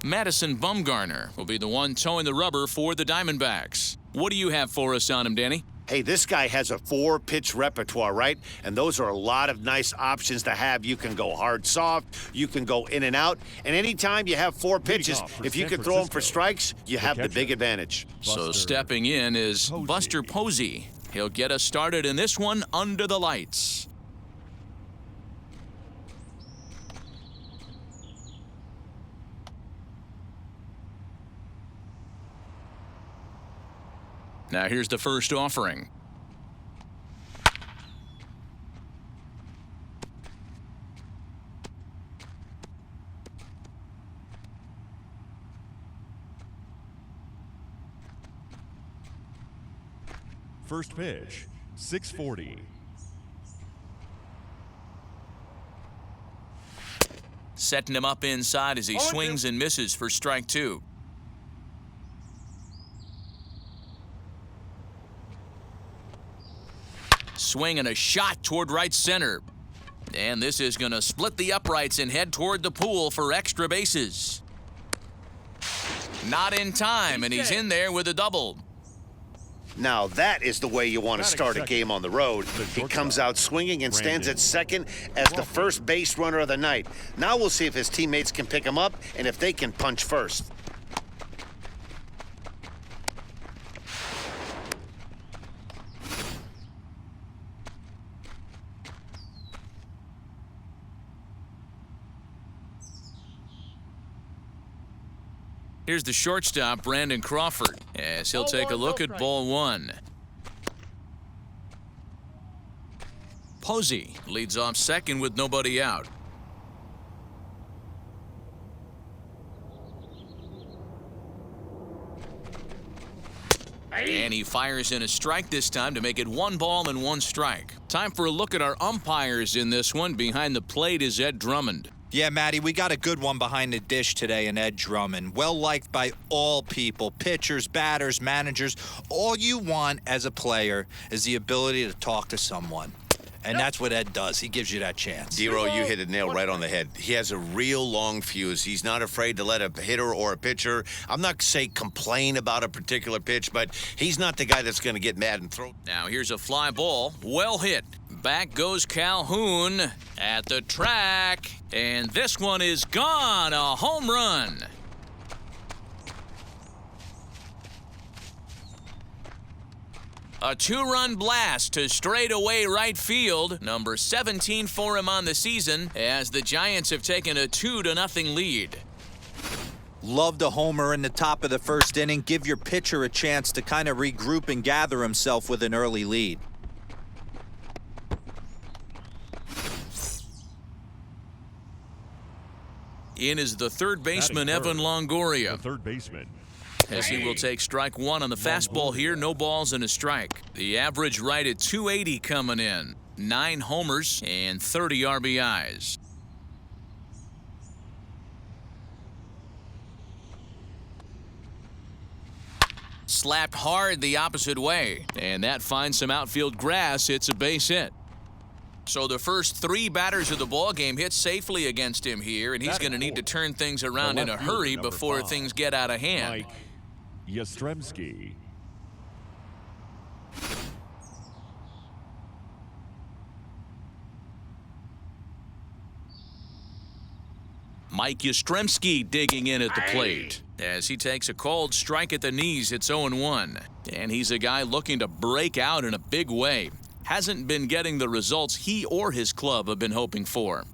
Madison Bumgarner will be the one towing the rubber for the Diamondbacks. What do you have for us on him, Danny? Hey, this guy has a 4-pitch repertoire, right? And those are a lot of nice options to have. You can go hard, soft. You can go in and out. And anytime you have 4 pitches, if you can throw them for strikes, you have the big advantage. So stepping in is Buster Posey. He'll get us started in this one under the lights. Now here's the first offering. First pitch, 640. Setting him up inside as he swings and misses for strike 2. Swing and a shot toward right center. And this is going to split the uprights and head toward the pool for extra bases. Not in time, and he's in there with a double. Now that is the way you want to start a game on the road. He comes out swinging and stands at second as the first base runner of the night. Now we'll see if his teammates can pick him up and if they can punch first. Here's the shortstop, Brandon Crawford, as he'll take a look at ball 1. Posey leads off second with nobody out. And he fires in a strike this time to make it 1 ball and 1 strike. Time for a look at our umpires in this one. Behind the plate is Ed Drummond. Yeah, Matty, we got a good one behind the dish today in Ed Drummond. Well-liked by all people, pitchers, batters, managers. All you want as a player is the ability to talk to someone. And that's what Ed does. He gives you that chance. Dero, you hit a nail right on the head. He has a real long fuse. He's not afraid to let a hitter or a pitcher, I'm not say complain about a particular pitch, but he's not the guy that's going to get mad and throw. Now here's a fly ball. Well hit. Back goes Calhoun at the track. And this one is gone. A home run. A 2-run blast to straightaway right field. Number 17 for him on the season as the Giants have taken a 2-0 lead. Love the homer in the top of the first inning. Give your pitcher a chance to kind of regroup and gather himself with an early lead. In is the third baseman, Evan Longoria. The third baseman. As he will take strike 1 on the fastball here. No balls and a strike. The average right at 280 coming in. 9 homers and 30 RBIs. Slapped hard the opposite way. And that finds some outfield grass. It's a base hit. So the first 3 batters of the ball game hit safely against him here, and he's going to need to turn things around in a hurry before things get out of hand. Mike Yastrzemski. Mike Yastrzemski digging in at the plate as he takes a cold strike at the knees. It's 0-1, and he's a guy looking to break out in a big way. Hasn't been getting the results he or his club have been hoping for.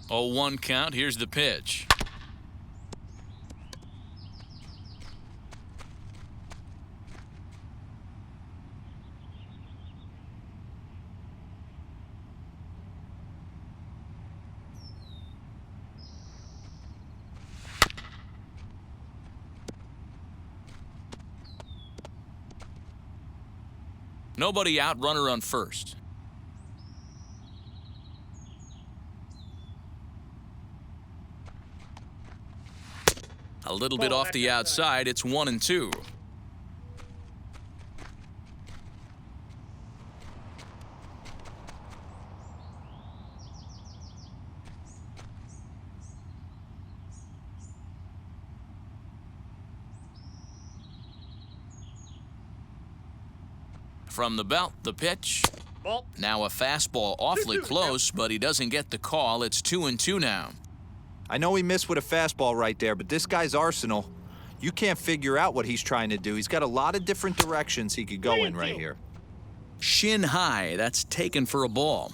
0-1 count. Here's the pitch. Nobody out, runner on first. A little bit off the outside. It's 1-2. From the belt, the pitch. Now a fastball awfully close, but he doesn't get the call. It's 2-2 now. I know he missed with a fastball right there, but this guy's arsenal, you can't figure out what he's trying to do. He's got a lot of different directions he could go in right here. Shin high, that's taken for a ball.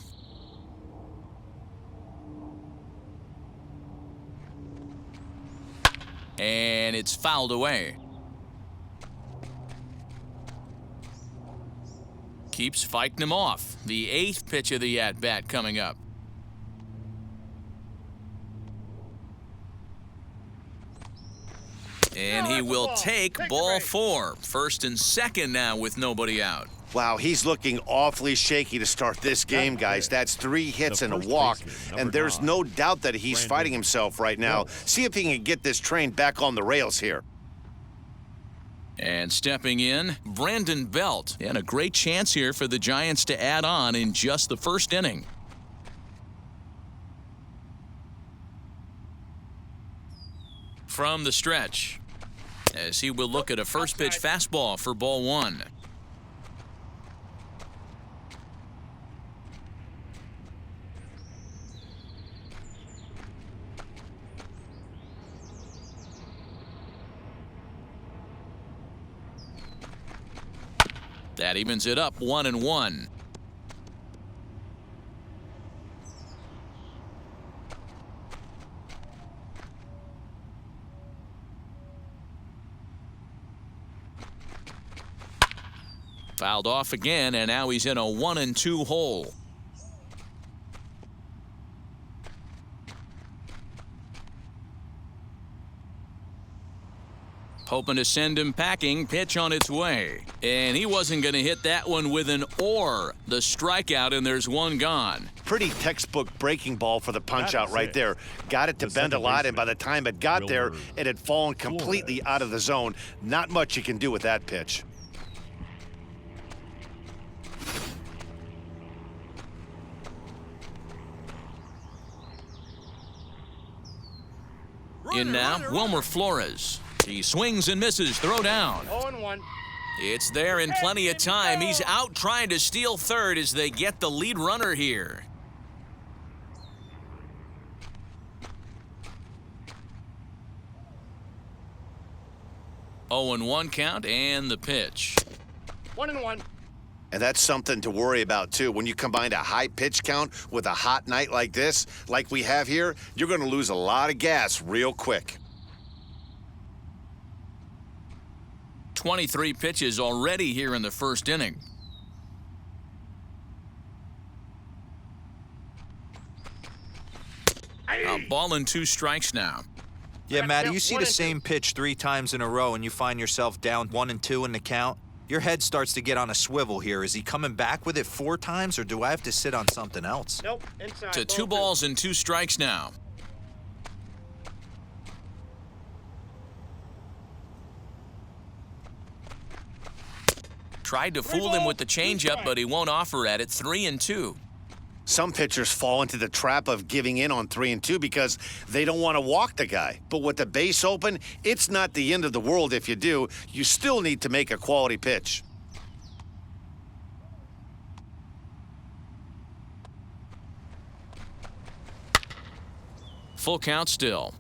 And it's fouled away. Keeps fighting him off. The 8th pitch of the at-bat coming up. And he will take ball 4. First and second now with nobody out. Wow, he's looking awfully shaky to start this game, guys. That's 3 hits and a walk, and there's no doubt that he's fighting himself right now. See if he can get this train back on the rails here. And stepping in, Brandon Belt. And a great chance here for the Giants to add on in just the first inning. From the stretch, as he will look at a first pitch fastball for ball 1. That evens it up 1-1. Fouled off again, and now he's in a 1-2 hole. Hoping to send him packing. Pitch on its way. And he wasn't going to hit that one with an or. The strikeout, and there's one gone. Pretty textbook breaking ball for the punch-out right there. Got it to bend a lot, and by the time it got there, it had fallen completely out of the zone. Not much you can do with that pitch. In now, Wilmer Flores. He swings and misses. Throw down. 0-1. It's there in plenty of time. He's out trying to steal third as they get the lead runner here. Oh, and 1 count and the pitch. 1-1. And that's something to worry about, too. When you combine a high pitch count with a hot night like this, like we have here, you're going to lose a lot of gas real quick. 23 pitches already here in the first inning. A ball and 2 strikes now. Yeah, Matty, you see the same pitch 3 times in a row and you find yourself down 1-2 in the count. Your head starts to get on a swivel here. Is he coming back with it 4 times, or do I have to sit on something else? Nope, inside. To 2 balls and 2 strikes now. Tried to fool him with the changeup, but he won't offer at it. 3-2. Some pitchers fall into the trap of giving in on 3-2 because they don't want to walk the guy. But with the base open, it's not the end of the world if you do. You still need to make a quality pitch. Full count still.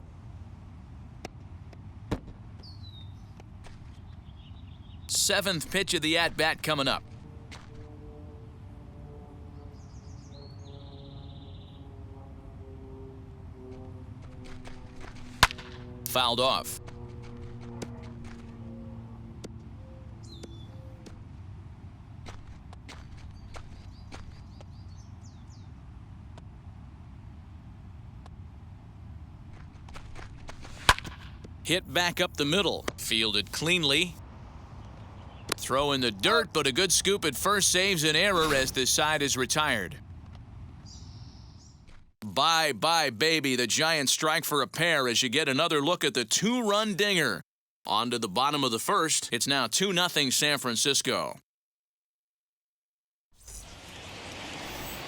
Seventh pitch of the at-bat coming up. Fouled off. Hit back up the middle. Fielded cleanly. Throw in the dirt, but a good scoop at first saves an error as this side is retired. Bye-bye, baby. The Giants strike for a pair as you get another look at the 2-run dinger. On to the bottom of the first. It's now 2-0 San Francisco.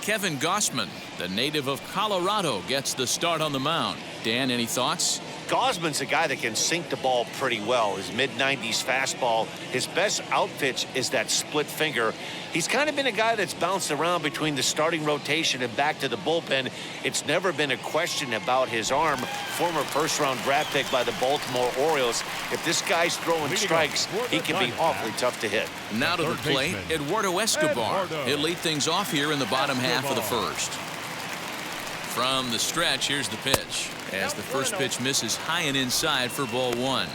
Kevin Gossman, the native of Colorado, gets the start on the mound. Dan, any thoughts? Gosman's a guy that can sink the ball pretty well. His mid-90s fastball, his best out pitch is that split finger. He's kind of been a guy that's bounced around between the starting rotation and back to the bullpen. It's never been a question about his arm. Former first-round draft pick by the Baltimore Orioles. If this guy's throwing strikes, he can be awfully tough to hit. Now to the plate, Eduardo Escobar. He'll lead things off here in the bottom half of the first. From the stretch, here's the pitch. As the first pitch misses high and inside for ball one.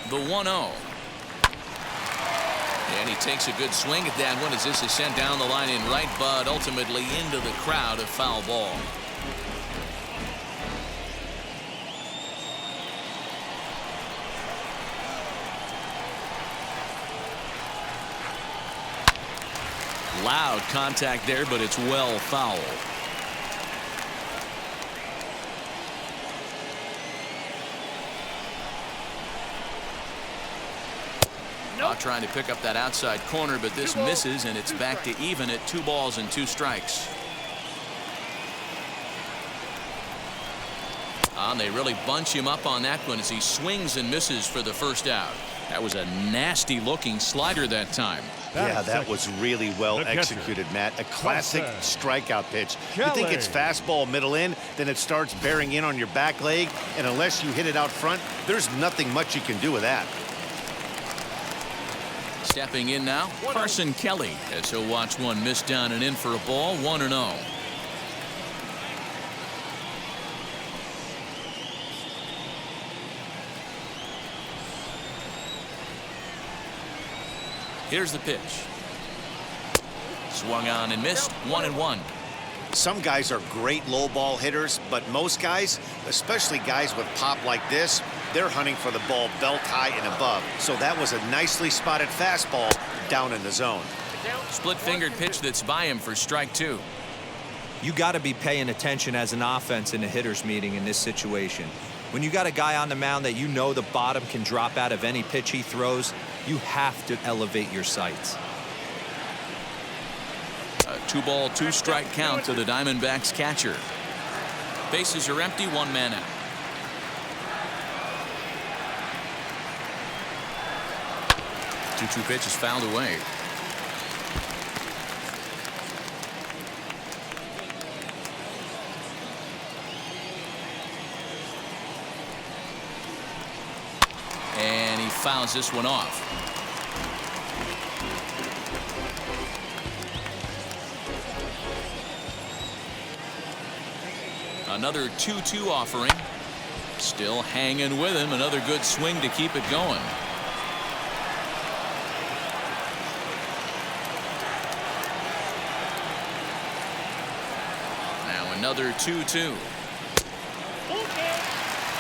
The 1-0. And he takes a good swing at that one as this is sent down the line in right, but ultimately into the crowd, a foul ball. Loud contact there, but it's well foul. Trying to pick up that outside corner, but this misses, and it's back to even at 2 balls and 2 strikes. And they really bunch him up on that one as he swings and misses for the first out. That was a nasty looking slider that time. Yeah, that was really well executed, Matt. A classic strikeout pitch. You think it's fastball middle in, then it starts bearing in on your back leg, and unless you hit it out front, there's nothing much you can do with that. Stepping in now, Carson Kelly, as he'll watch one miss down and in for a ball, 1-0. Here's the pitch. Swung on and missed, 1-1. Some guys are great low ball hitters, but most guys, especially guys with pop like this, they're hunting for the ball belt high and above. So that was a nicely spotted fastball down in the zone. Split-fingered pitch that's by him for strike 2. You got to be paying attention as an offense in a hitter's meeting in this situation. When you got a guy on the mound that you know the bottom can drop out of any pitch he throws, you have to elevate your sights. A 2-ball, 2-strike count to the Diamondbacks catcher. Bases are empty, 1 man out. Two pitch is fouled away. And he fouls this one off. Another 2-2 offering. Still hanging with him. Another good swing to keep it going. Now another 2-2.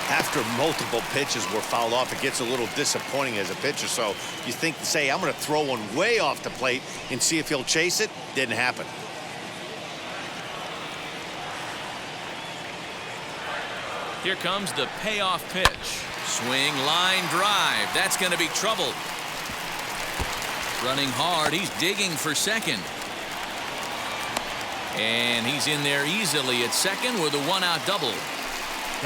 After multiple pitches were fouled off, it gets a little disappointing as a pitcher. So you think, say, I'm going to throw one way off the plate and see if he'll chase it. Didn't happen. Here comes the payoff pitch. Swing, line drive. That's going to be trouble. Running hard. He's digging for second. And he's in there easily at second with a 1-out double.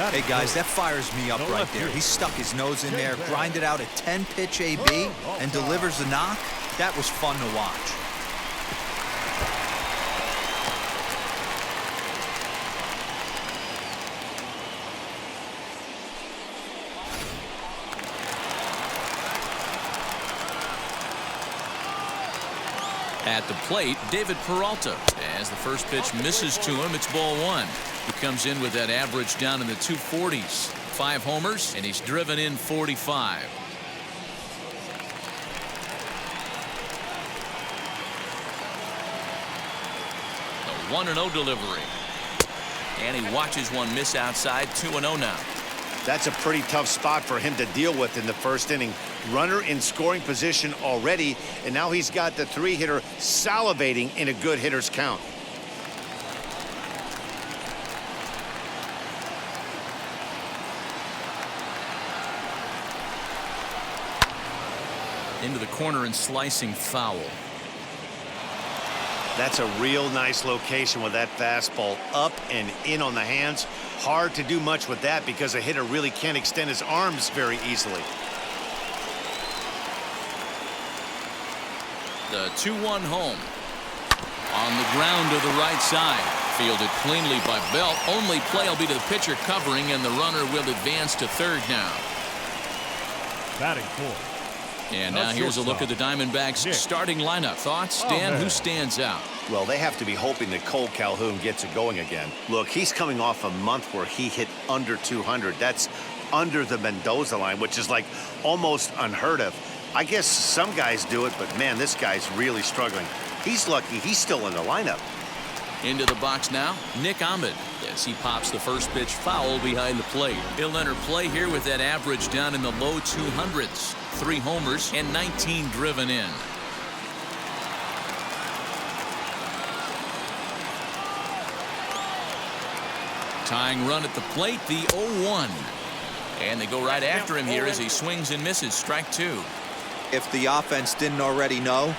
Hey, guys, that fires me up right there. He stuck his nose in there, grinded out a 10-pitch AB, and delivers the knock. That was fun to watch. At the plate, David Peralta. As the first pitch misses to him, it's ball 1. He comes in with that average down in the 240s. 5 homers, and he's driven in 45. The 1-0 delivery. And he watches one miss outside. 2-0 now. That's a pretty tough spot for him to deal with in the first inning. Runner in scoring position already, and now he's got the 3-hitter salivating in a good hitter's count. Into the corner and slicing foul. That's a real nice location with that fastball up and in on the hands. Hard to do much with that because a hitter really can't extend his arms very easily. The 2-1 home. On the ground to the right side. Fielded cleanly by Belt. Only play will be to the pitcher covering, and the runner will advance to third now. Batting fourth. And now here's a look at the Diamondbacks starting lineup. Thoughts, Dan? Who stands out? Well, they have to be hoping that Cole Calhoun gets it going again. Look, he's coming off a month where he hit under 200. That's under the Mendoza line, which is like almost unheard of. I guess some guys do it, but man, this guy's really struggling. He's lucky he's still in the lineup. Into the box now, Nick Ahmed, as he pops the first pitch foul behind the plate. He'll enter play here with that average down in the low 200s. 3 homers and 19 driven in. Tying run at the plate, the 0-1. And they go right after him here as he swings and misses. Strike 2. If the offense didn't already know,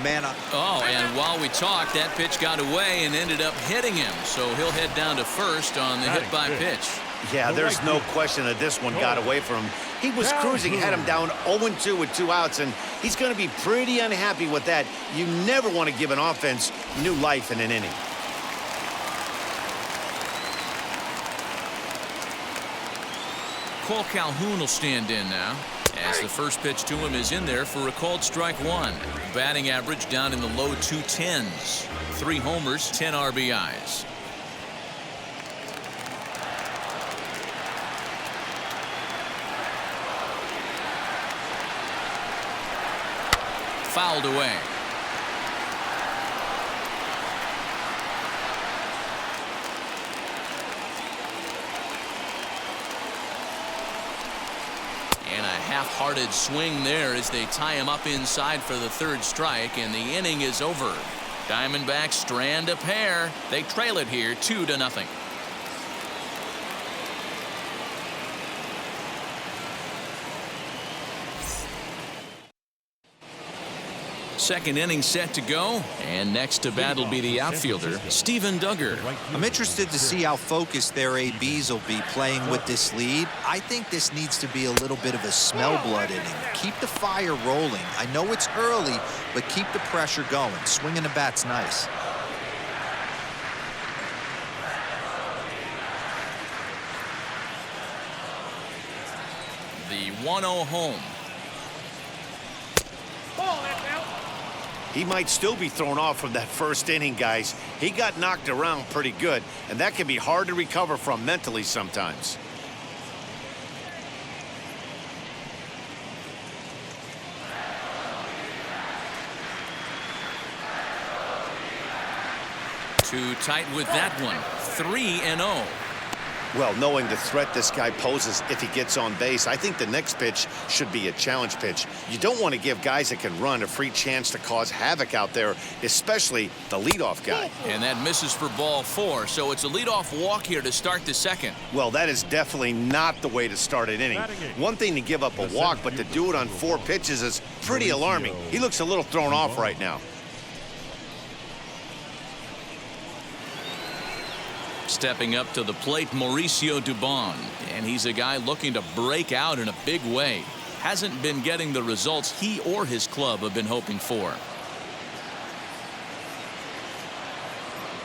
man. Oh, and while we talked, that pitch got away and ended up hitting him. So he'll head down to first on the hit by pitch. Yeah, there's no question that this one got away from him. He was cruising, had him down 0-2 with 2 outs, and he's going to be pretty unhappy with that. You never want to give an offense new life in an inning. Cole Calhoun will stand in now, as the first pitch to him is in there for a called strike 1. Batting average down in the low 210s. 3 homers, 10 RBIs. Fouled away. And a half-hearted swing there as they tie him up inside for the 3rd strike, and the inning is over. Diamondbacks strand a pair. They trail it here 2-0. Second inning set to go, and next to bat will be the outfielder, Steven Duggar. I'm interested to see how focused their ABs will be playing with this lead. I think this needs to be a little bit of a smell blood inning. Keep the fire rolling. I know it's early, but keep the pressure going. Swinging the bat's nice. The 1-0 home. He might still be thrown off from that first inning, guys. He got knocked around pretty good, and that can be hard to recover from mentally sometimes. Too tight with that one. 3-0. Well, knowing the threat this guy poses if he gets on base, I think the next pitch should be a challenge pitch. You don't want to give guys that can run a free chance to cause havoc out there, especially the leadoff guy. And that misses for ball 4, so it's a leadoff walk here to start the second. Well, that is definitely not the way to start an inning. One thing to give up a walk, but to do it on 4 pitches is pretty alarming. He looks a little thrown off right now. Stepping up to the plate, Mauricio Dubon, and he's a guy looking to break out in a big way. Hasn't been getting the results he or his club have been hoping for.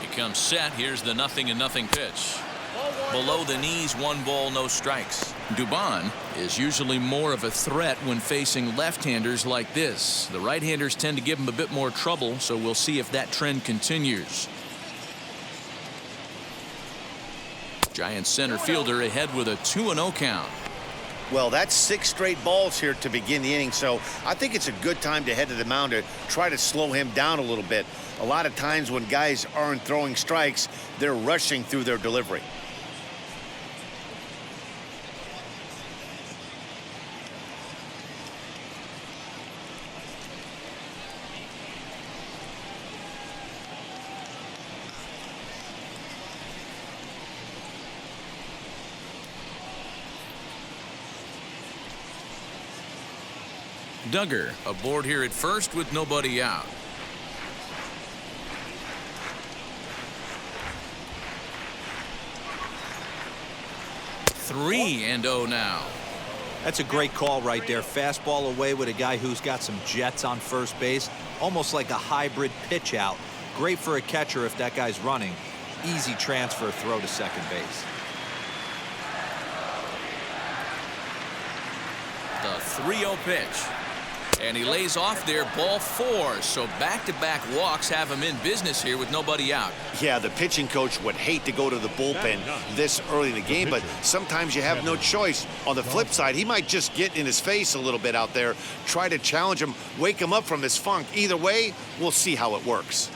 He comes set. Here's the 0-0 pitch. Below the knees, 1 ball, no strikes. Dubon is usually more of a threat when facing left-handers like this. The right-handers tend to give him a bit more trouble, so we'll see if that trend continues. Giants center fielder ahead with a 2-0 count. Well, that's 6 straight balls here to begin the inning, so I think it's a good time to head to the mound to try to slow him down a little bit. A lot of times when guys aren't throwing strikes, they're rushing through their delivery. Duggar aboard here at first with nobody out. 3-0 now. That's a great call right there. Fastball away with a guy who's got some jets on first base. Almost like a hybrid pitch out. Great for a catcher if that guy's running. Easy transfer throw to second base. The 3-0 pitch. And he lays off there, ball 4. So back-to-back walks have him in business here with nobody out. Yeah, the pitching coach would hate to go to the bullpen this early in the game, but sometimes you have no choice. On the flip side, he might just get in his face a little bit out there, try to challenge him, wake him up from his funk. Either way, we'll see how it works.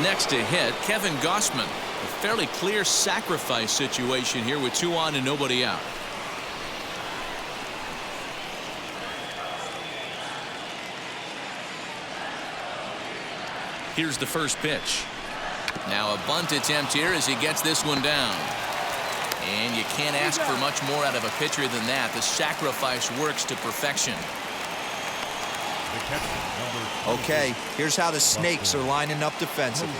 Next to hit, Kevin Gossman. A fairly clear sacrifice situation here with 2 on and nobody out. Here's the first pitch. Now a bunt attempt here as he gets this one down. And you can't ask for much more out of a pitcher than that. The sacrifice works to perfection. Okay, here's how the Snakes are lining up defensively.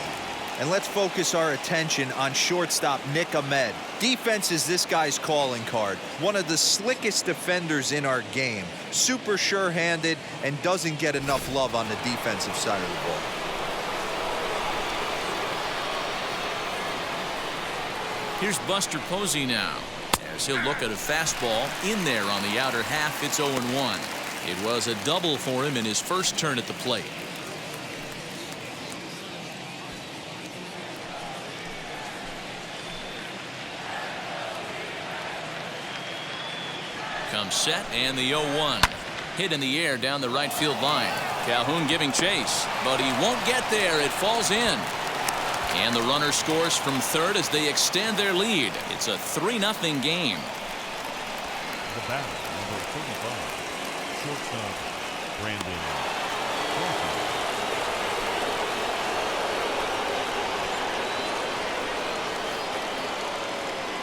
And let's focus our attention on shortstop Nick Ahmed. Defense is this guy's calling card. One of the slickest defenders in our game. Super sure-handed and doesn't get enough love on the defensive side of the ball. Here's Buster Posey now, as he'll look at a fastball in there on the outer half. It's 0-1. It was a double for him in his first turn at the plate. Comes set, and the 0-1. Hit in the air down the right field line. Calhoun giving chase, but he won't get there. It falls in. And the runner scores from third as they extend their lead. It's a 3-0 game. The batter, number 35, shortstop Brandon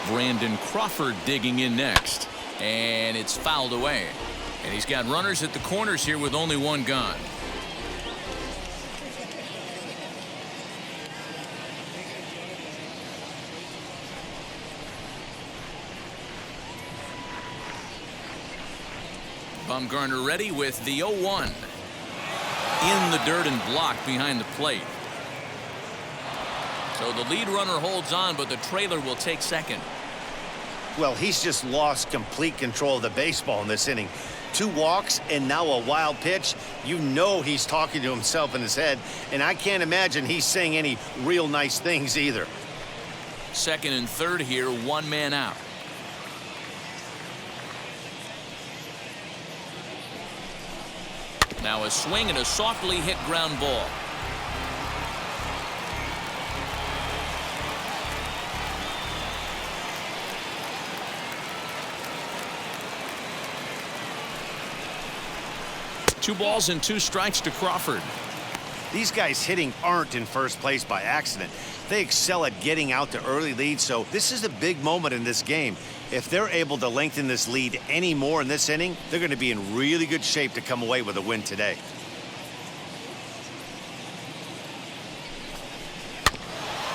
Crawford. Brandon Crawford digging in next. And it's fouled away. And he's got runners at the corners here with only 1 gone. Bumgarner ready with the 0-1. In the dirt and blocked behind the plate. So the lead runner holds on, but the trailer will take second. Well, he's just lost complete control of the baseball in this inning. 2 walks and now a wild pitch. You know he's talking to himself in his head, and I can't imagine he's saying any real nice things either. Second and third here, 1 man out. Now a swing and a softly hit ground ball. Two balls and 2 strikes to Crawford. These guys hitting aren't in first place by accident. They excel at getting out to early leads, so this is a big moment in this game. If they're able to lengthen this lead any more in this inning, they're going to be in really good shape to come away with a win today.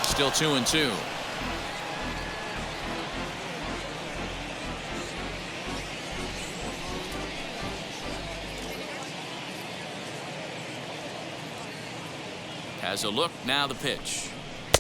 Still 2-2. Has a look, now the pitch.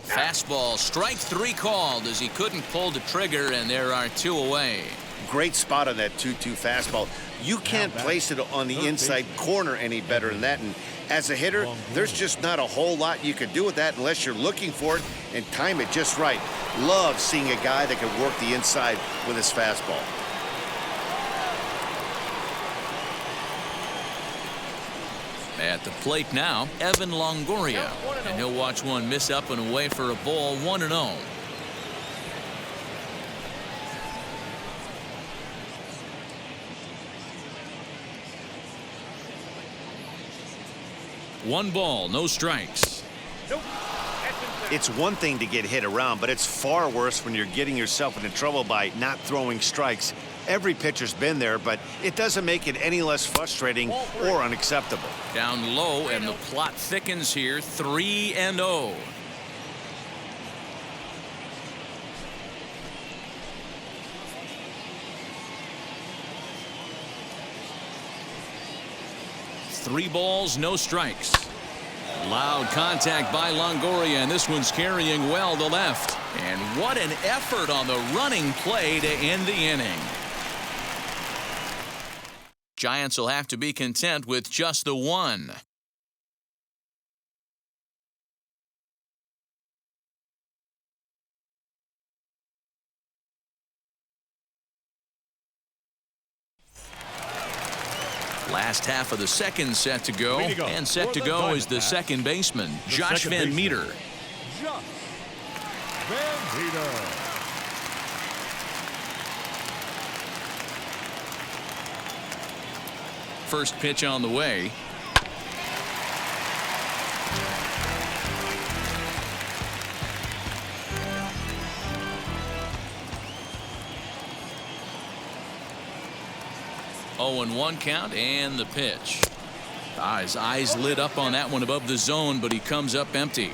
Fastball, strike 3 called as he couldn't pull the trigger, and there are 2 away. Great spot on that 2-2 fastball. You can't place it on the inside corner any better than that. And as a hitter, there's just not a whole lot you can do with that unless you're looking for it and time it just right. Love seeing a guy that can work the inside with his fastball. At the plate now, Evan Longoria. And he'll watch one miss up and away for a ball, 1-0. One ball, no strikes. Nope. That's It's one thing to get hit around, but it's far worse when you're getting yourself into trouble by not throwing strikes. Every pitcher's been there, but it doesn't make it any less frustrating or unacceptable. Down low, and the plot thickens here. 3-0. Three balls, no strikes. Loud contact by Longoria, and this one's carrying well to left. And what an effort on the running play to end the inning. Giants will have to be content with just the one. Last half of the second set to go, and set to go is the second baseman, Josh Van Meter. Josh Van Meter. First pitch on the way. Oh, and 1 count, and the pitch. His eyes lit up on that one above the zone, but he comes up empty.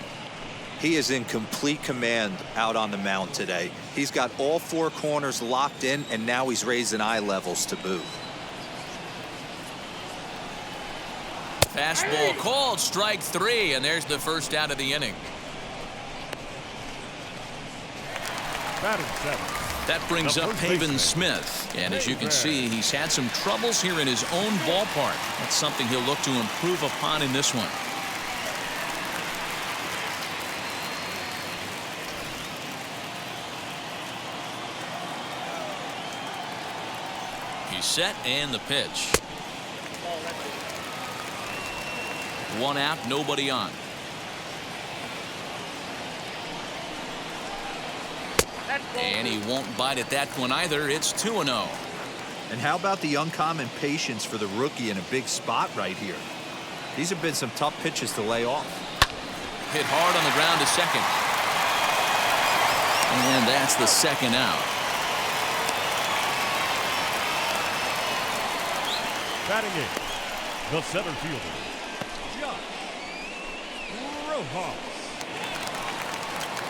He is in complete command out on the mound today. He's got all 4 corners locked in, and now he's raising eye levels to boot. Fastball called, strike 3, and there's the first out of the inning. Batting 7. That brings up Pavin Smith, and as you can see, he's had some troubles here in his own ballpark. That's something he'll look to improve upon in this one. He's set, and the pitch. 1 out, nobody on. And he won't bite at that one either. It's 2-0. And how about the uncommon patience for the rookie in a big spot right here? These have been some tough pitches to lay off. Hit hard on the ground to second. And that's the second out. Batting in, the center fielder, Josh Rojas.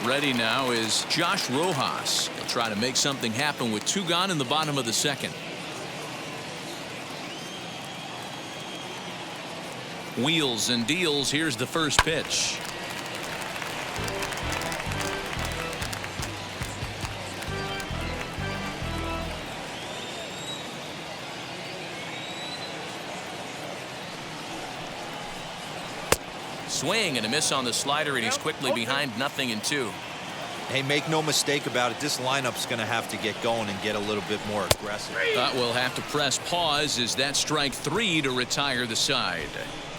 Ready now is Josh Rojas. He'll try to make something happen with 2 gone in the bottom of the second. Wheels and deals. Here's the first pitch. Swing and a miss on the slider, and he's quickly behind 0-2. Hey, make no mistake about it. This lineup's going to have to get going and get a little bit more aggressive. We'll have to press pause as that strike 3 to retire the side.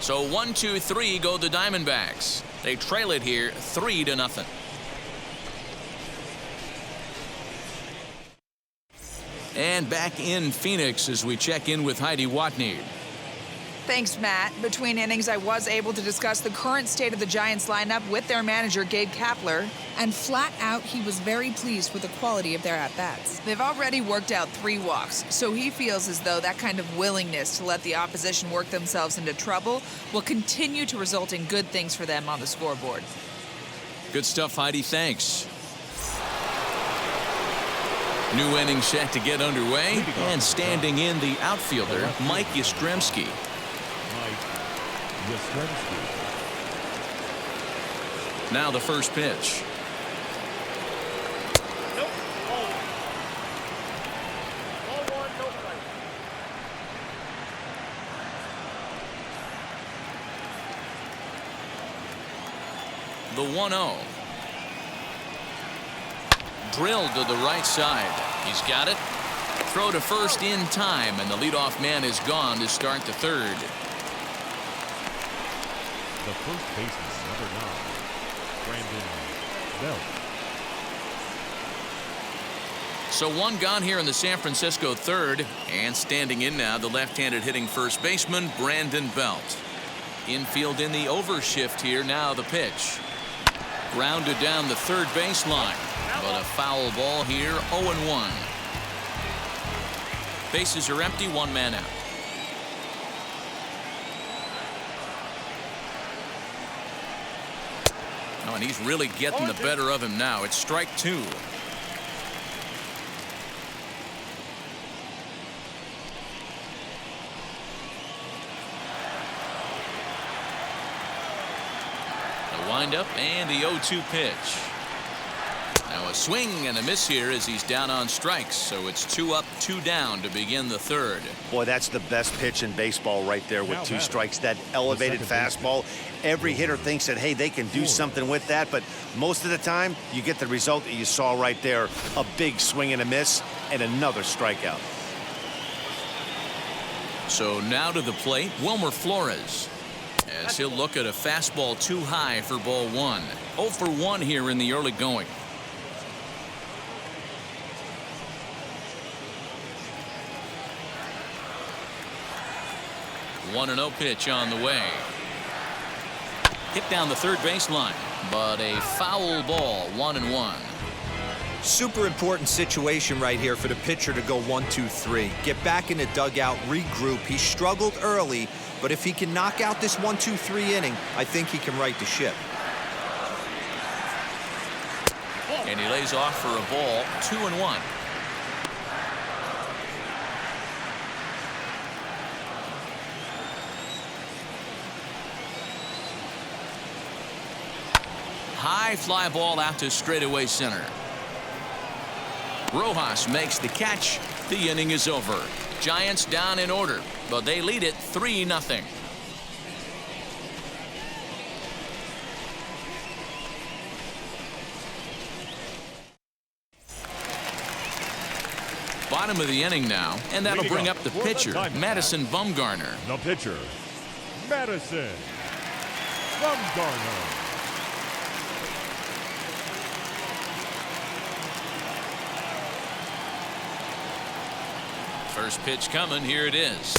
So 1-2-3 go the Diamondbacks. They trail it here 3-0. And back in Phoenix as we check in with Heidi Watney. Thanks, Matt. Between innings, I was able to discuss the current state of the Giants lineup with their manager, Gabe Kapler. And flat out, he was very pleased with the quality of their at-bats. They've already worked out 3 walks, so he feels as though that kind of willingness to let the opposition work themselves into trouble will continue to result in good things for them on the scoreboard. Good stuff, Heidi. Thanks. New inning set to get underway, and standing in the outfielder, Mike Yastrzemski. Now the first pitch. The 1-0. Drilled to the right side. He's got it. Throw to first in time, and the leadoff man is gone to start the third. The first baseman, number 9, Brandon Belt. So 1 gone here in the San Francisco third, and standing in now the left-handed hitting first baseman Brandon Belt. Infield in the overshift here. Now the pitch. Grounded down the third baseline, but a foul ball here. 0-1. Bases are empty. One man out. Oh, and he's really getting the better of him now. It's strike two. The windup and the 0-2 pitch. Now a swing and a miss here as he's down on strikes. So it's 2 up, 2 down to begin the third. Boy, that's the best pitch in baseball right there with 2 strikes. That elevated fastball. Every hitter thinks that, hey, they can do something with that. But most of the time, you get the result that you saw right there. A big swing and a miss and another strikeout. So now to the plate, Wilmer Flores. As he'll look at a fastball too high for ball 1. 0 for 1 here in the early going. 1-0 pitch on the way. Hit down the third baseline, but a foul ball. 1-1. Super important situation right here for the pitcher to go 1-2-3. Get back in the dugout, regroup. He struggled early, but if he can knock out this 1-2-3 inning, I think he can right the ship. And he lays off for a ball. 2-1. High fly ball out to straightaway center. Rojas makes the catch. The inning is over. Giants down in order, but they lead it 3-0. Bottom of the inning now, and that'll bring up the pitcher, Madison Bumgarner. The pitcher, Madison Bumgarner. First pitch coming. Here it is.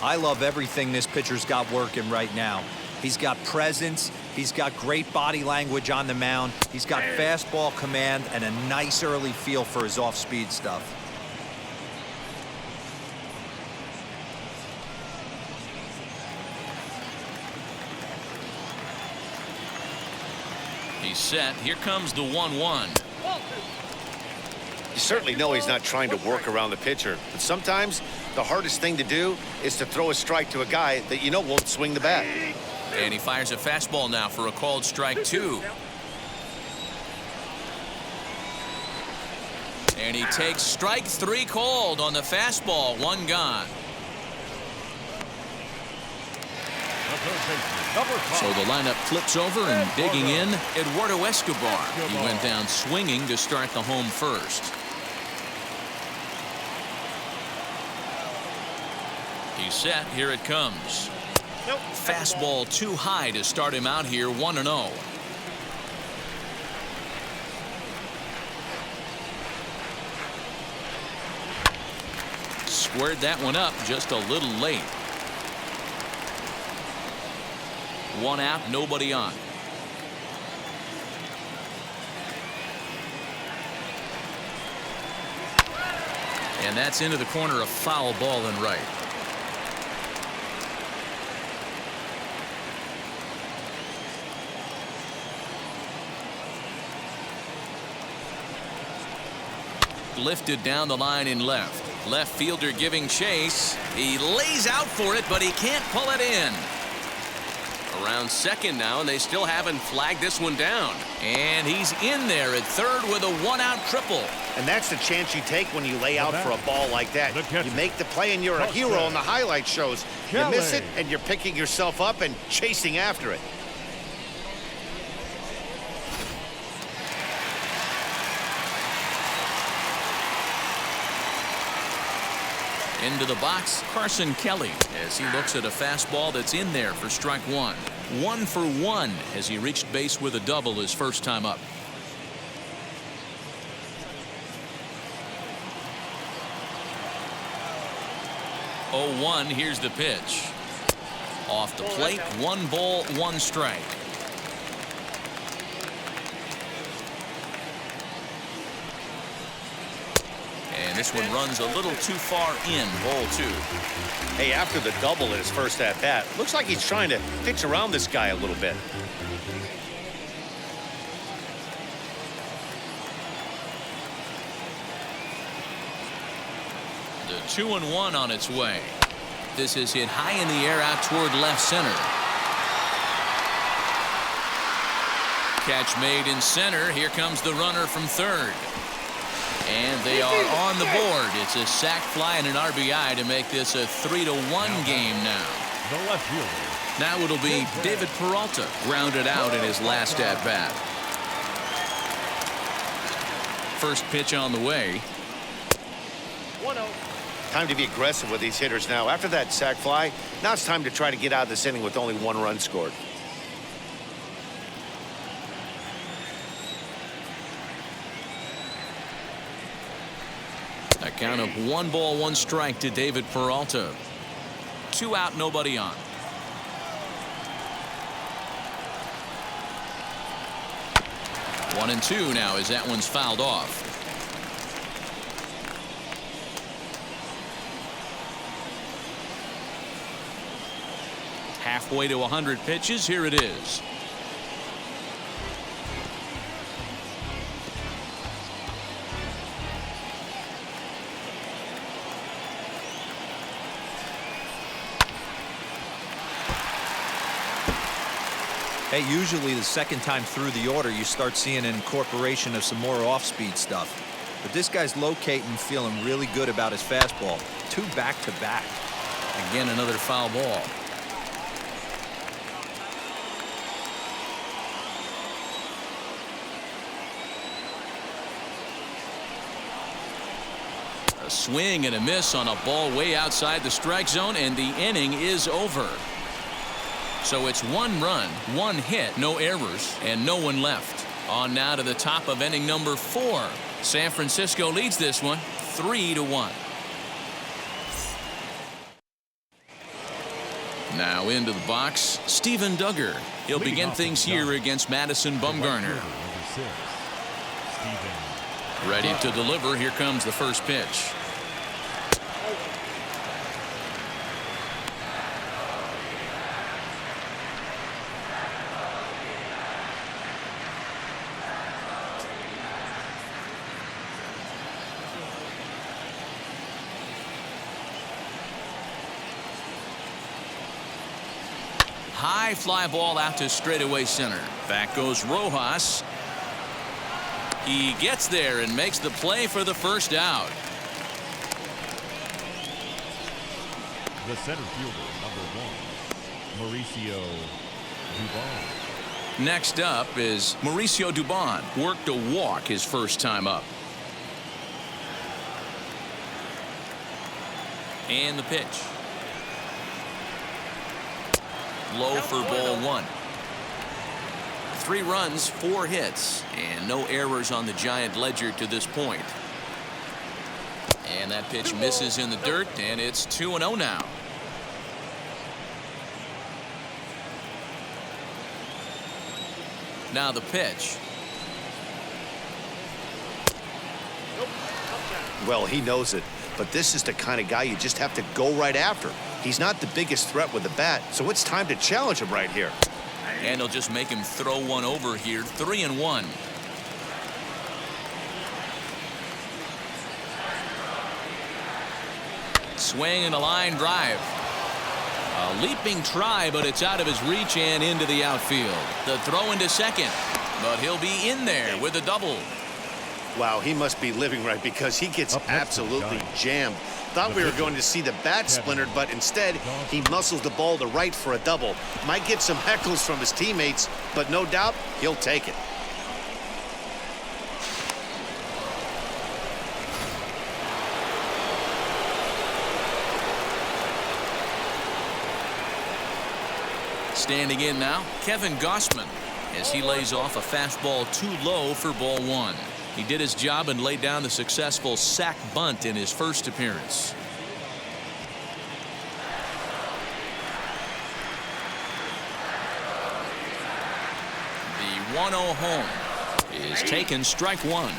I love everything this pitcher's got working right now. He's got presence. He's got great body language on the mound. He's got fastball command and a nice early feel for his off-speed stuff. He's set. Here comes the 1-1. You certainly know he's not trying to work around the pitcher, but sometimes the hardest thing to do is to throw a strike to a guy that you know won't swing the bat. And he fires a fastball now for a called strike 2. And he takes strike 3 called on the fastball. 1 gone. So the lineup flips over, and digging in, Eduardo Escobar. He went down swinging to start the home first. He's set. Here it comes. Fastball too high to start him out here. 1-0. Squared that one up just a little late. 1 out, nobody on. And that's into the corner, a foul ball and right. Lifted down the line in left. Left fielder giving chase. He lays out for it, but he can't pull it in. Around second now, and they still haven't flagged this one down. And he's in there at third with a 1-out triple. And that's the chance you take when you lay out for a ball like that. You make the play and you're a hero on the highlight shows. You miss it and you're picking yourself up and chasing after it. Into the box, Carson Kelly, as he looks at a fastball that's in there for strike 1. 1 for 1 as he reached base with a double his first time up. Oh, 1, here's the pitch. Off the plate, 1 ball, 1 strike. this one runs a little too far in, ball 2. Hey, after the double in his first at-bat, looks like he's trying to pitch around this guy a little bit. The 2-1 on its way. This is hit high in the air out toward left center. Catch made in center. Here comes the runner from third. And they are on the board. It's a sac fly and an RBI to make this a 3-1 game now. The left fielder. Now it'll be David Peralta grounded out in his last at-bat. First pitch on the way. 1-0. Time to be aggressive with these hitters now. After that sac fly, now it's time to try to get out of this inning with only 1 run scored. A count of 1 ball, 1 strike to David Peralta. 2 out, nobody on. One and 2 now as that one's fouled off. Halfway to 100 pitches. Here it is. Hey, usually the second time through the order, you start seeing an incorporation of some more off-speed stuff. But this guy's locating, feeling really good about his fastball. 2 back-to-back. Again, another foul ball. A swing and a miss on a ball way outside the strike zone, and the inning is over. So it's 1 run, 1 hit, no errors, and no one left. On now to the top of inning number 4. San Francisco leads this one 3-1. Now into the box, Steven Duggar. He'll begin things here against Madison Bumgarner. Ready to deliver. Here comes the first pitch. High fly ball out to straightaway center. Back goes Rojas. He gets there and makes the play for the first out. The center fielder, number 1, Mauricio Dubon. Next up is Mauricio Dubon. Worked a walk his first time up. And the pitch. Low for ball 1. 3 runs, 4 hits, and no errors on the Giant ledger to this point. And that pitch misses in the dirt, and it's 2-0 now. Now the pitch. Well, he knows it, but this is the kind of guy you just have to go right after. He's not the biggest threat with the bat, so it's time to challenge him right here. And he'll just make him throw one over here. 3-1. Swing and a line drive. A leaping try, but it's out of his reach and into the outfield. The throw into second, but he'll be in there with a double. Wow, he must be living right because he gets absolutely jammed. Thought we were going to see the bat splintered, but instead he muscles the ball to right for a double. Might get some heckles from his teammates, but no doubt he'll take it. Standing in now, Kevin Gossman, as he lays off a fastball too low for ball 1. He did his job and laid down the successful sac bunt in his first appearance. The 1-0 home is taken, strike 1.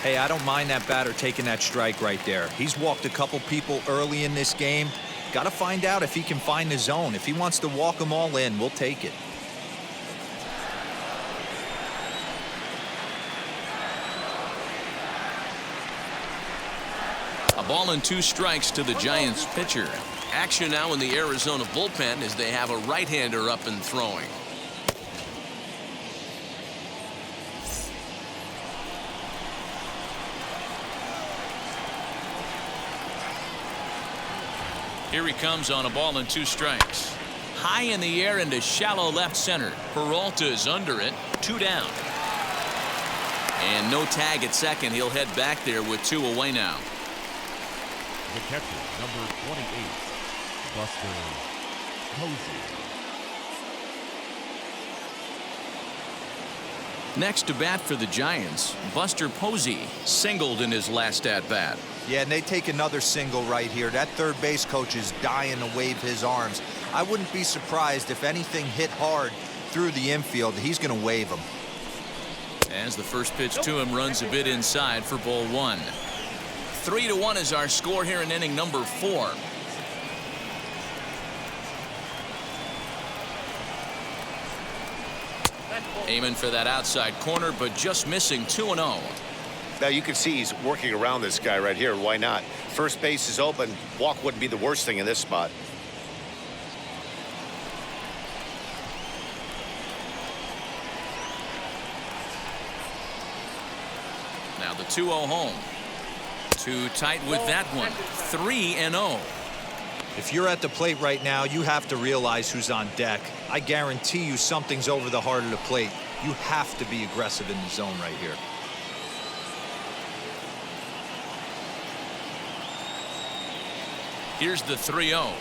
Hey, I don't mind that batter taking that strike right there. He's walked a couple people early in this game. Got to find out if he can find the zone. If he wants to walk them all in, we'll take it. A ball and 2 strikes to the Giants pitcher. Action now in the Arizona bullpen as they have a right-hander up and throwing. Here he comes on a ball and 2 strikes. High in the air into shallow left center. Peralta is under it. 2 down. And no tag at second. He'll head back there with 2 away now. The catcher, number 28, Buster Posey. Next to bat for the Giants, Buster Posey singled in his last at-bat. Yeah, and they take another single right here. That third base coach is dying to wave his arms. I wouldn't be surprised if anything hit hard through the infield. He's going to wave them. As the first pitch to him runs a bit inside for ball 1. 3-1 is our score here in inning number 4. Aiming for that outside corner, but just missing 2-0. Now you can see he's working around this guy right here. Why not? First base is open. Walk wouldn't be the worst thing in this spot. Now the 2-0 home. Too tight with that one. 3-0. If you're at the plate right now, you have to realize who's on deck. I guarantee you something's over the heart of the plate. You have to be aggressive in the zone right here. Here's the 3-0.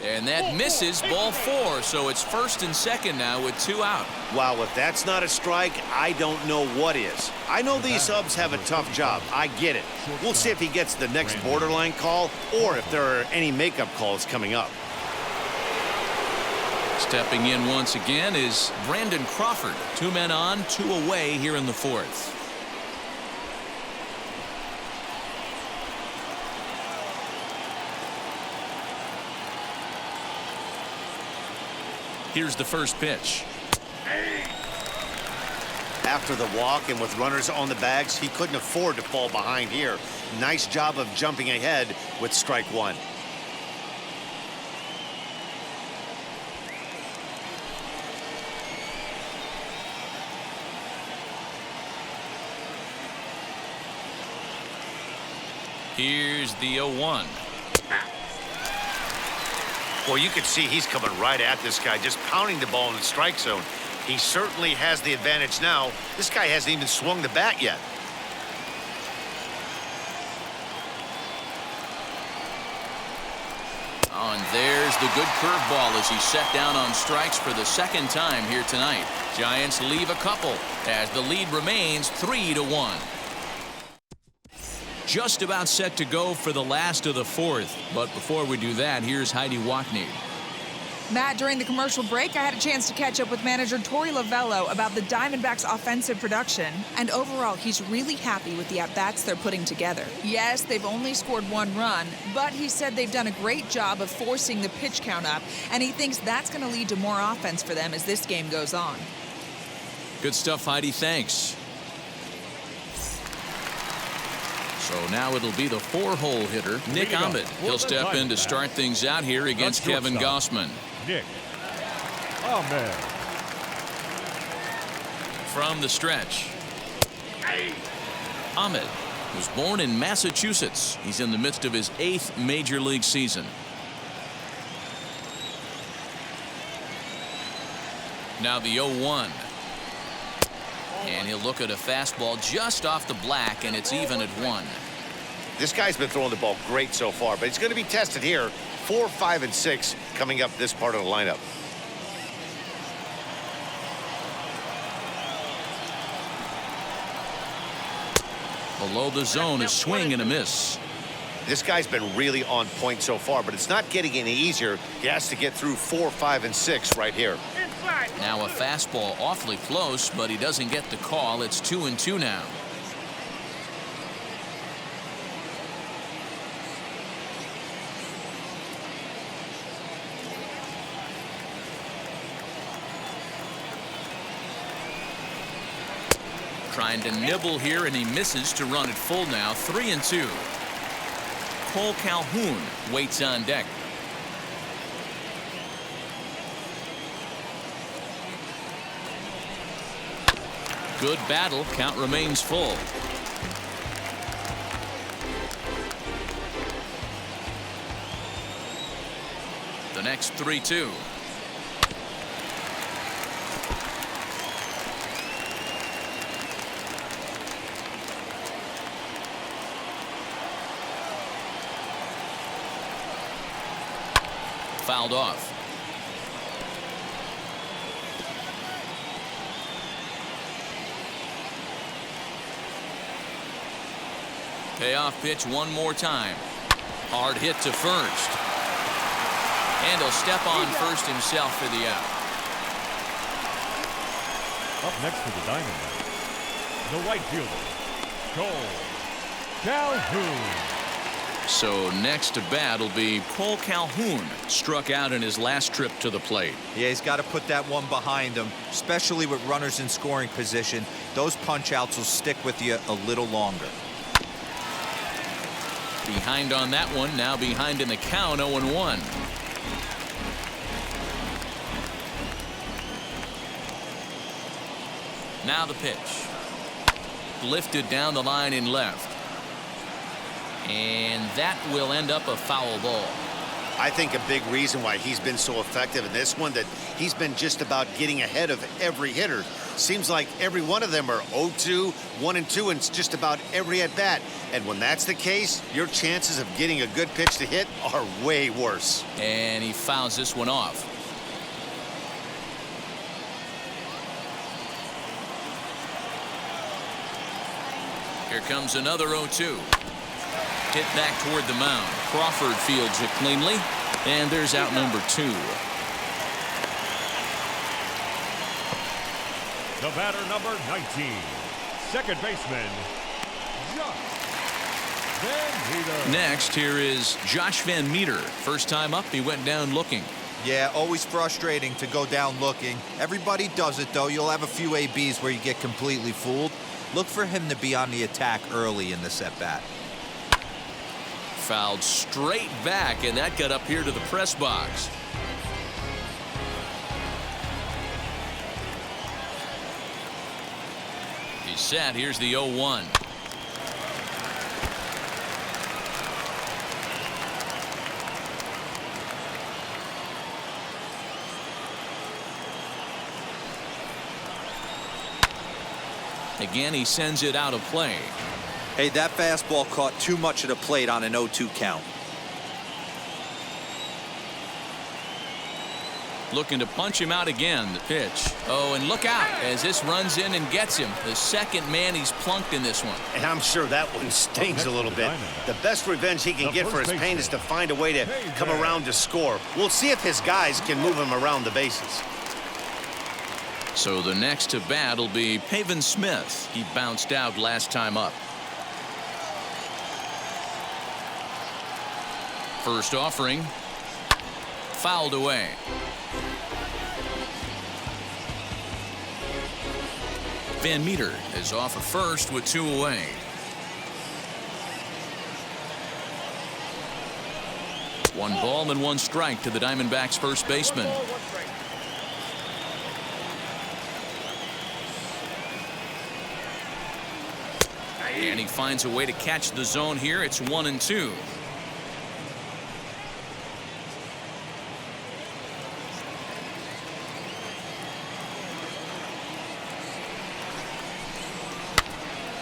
And that misses ball 4. So it's first and second now with 2 out. Wow, if that's not a strike, I don't know what is. I know these subs have a tough job. I get it. We'll see if he gets the next borderline call or if there are any makeup calls coming up. Stepping in once again is Brandon Crawford. 2 men on, 2 away here in the 4th. Here's the first pitch. After the walk and with runners on the bags, he couldn't afford to fall behind here. Nice job of jumping ahead with strike 1. Here's the 0-1. Well, you can see he's coming right at this guy, just pounding the ball in the strike zone. He certainly has the advantage now. This guy hasn't even swung the bat yet. Oh, and there's the good curveball as he's set down on strikes for the second time here tonight. Giants leave a couple as the lead remains 3-1. Just about set to go for the last of the 4th. But before we do that, here's Heidi Wackney. Matt, during the commercial break, I had a chance to catch up with manager Torey Lovello about the Diamondbacks' offensive production. And overall, he's really happy with the at-bats they're putting together. Yes, they've only scored 1 run, but he said they've done a great job of forcing the pitch count up, and he thinks that's going to lead to more offense for them as this game goes on. Good stuff, Heidi. Thanks. So now it'll be the 4-hole hitter, Nick Ahmed. He'll step in to start things out here against Kevin Gossman. Nick Ahmed. From the stretch. Ahmed was born in Massachusetts. He's in the midst of his 8th major league season. Now the 0-1. And he'll look at a fastball just off the black, and it's even at 1. This guy's been throwing the ball great so far, but he's going to be tested here. 4, 5, and 6 coming up this part of the lineup. Below the zone, a swing and a miss. This guy's been really on point so far, but it's not getting any easier. He has to get through 4, 5, and 6 right here. Now a fastball awfully close, but he doesn't get the call. It's 2-2 now. Trying to nibble here, and he misses to run it full now. 3-2. Cole Calhoun waits on deck. Good battle. Count remains full. The next 3-2. Fouled off. Payoff pitch one more time. Hard hit to first. And he'll step on first himself for the out. Up next for the Diamondbacks, the right fielder, Cole Calhoun. So next to bat will be Cole Calhoun. Struck out in his last trip to the plate. Yeah, he's got to put that one behind him, especially with runners in scoring position. Those punch outs will stick with you a little longer. Behind on that one, now behind in the count, 0-1. Now the pitch. Lifted down the line in left. And that will end up a foul ball. I think a big reason why he's been so effective in this one, that he's been just about getting ahead of every hitter. Seems like every one of them are 0-2, 1-2, and it's just about every at bat. And when that's the case, your chances of getting a good pitch to hit are way worse. And he fouls this one off. Here comes another 0-2. Hit back toward the mound. Crawford fields it cleanly, and there's out number 2. The batter, number 19, second baseman, Josh Van Meter. Next, here is Josh Van Meter. First time up, he went down looking. Yeah, always frustrating to go down looking. Everybody does it, though. You'll have a few ABs where you get completely fooled. Look for him to be on the attack early in this at-bat. Fouled straight back, and that got up here to the press box. He's set. Here's the 0-1. Again, he sends it out of play. Hey, that fastball caught too much of the plate on an 0-2 count. Looking to punch him out again. The pitch. Oh, and look out as this runs in and gets him. The second man he's plunked in this one. And I'm sure that one stings a little bit. The best revenge he can get for his pain is to find a way to come around to score. We'll see if his guys can move him around the bases. So the next to bat will be Pavin Smith. He bounced out last time up. First offering. Fouled away. Van Meter is off at first with 2 away. One ball and 1 strike to the Diamondbacks first baseman. And he finds a way to catch the zone here. It's 1-2.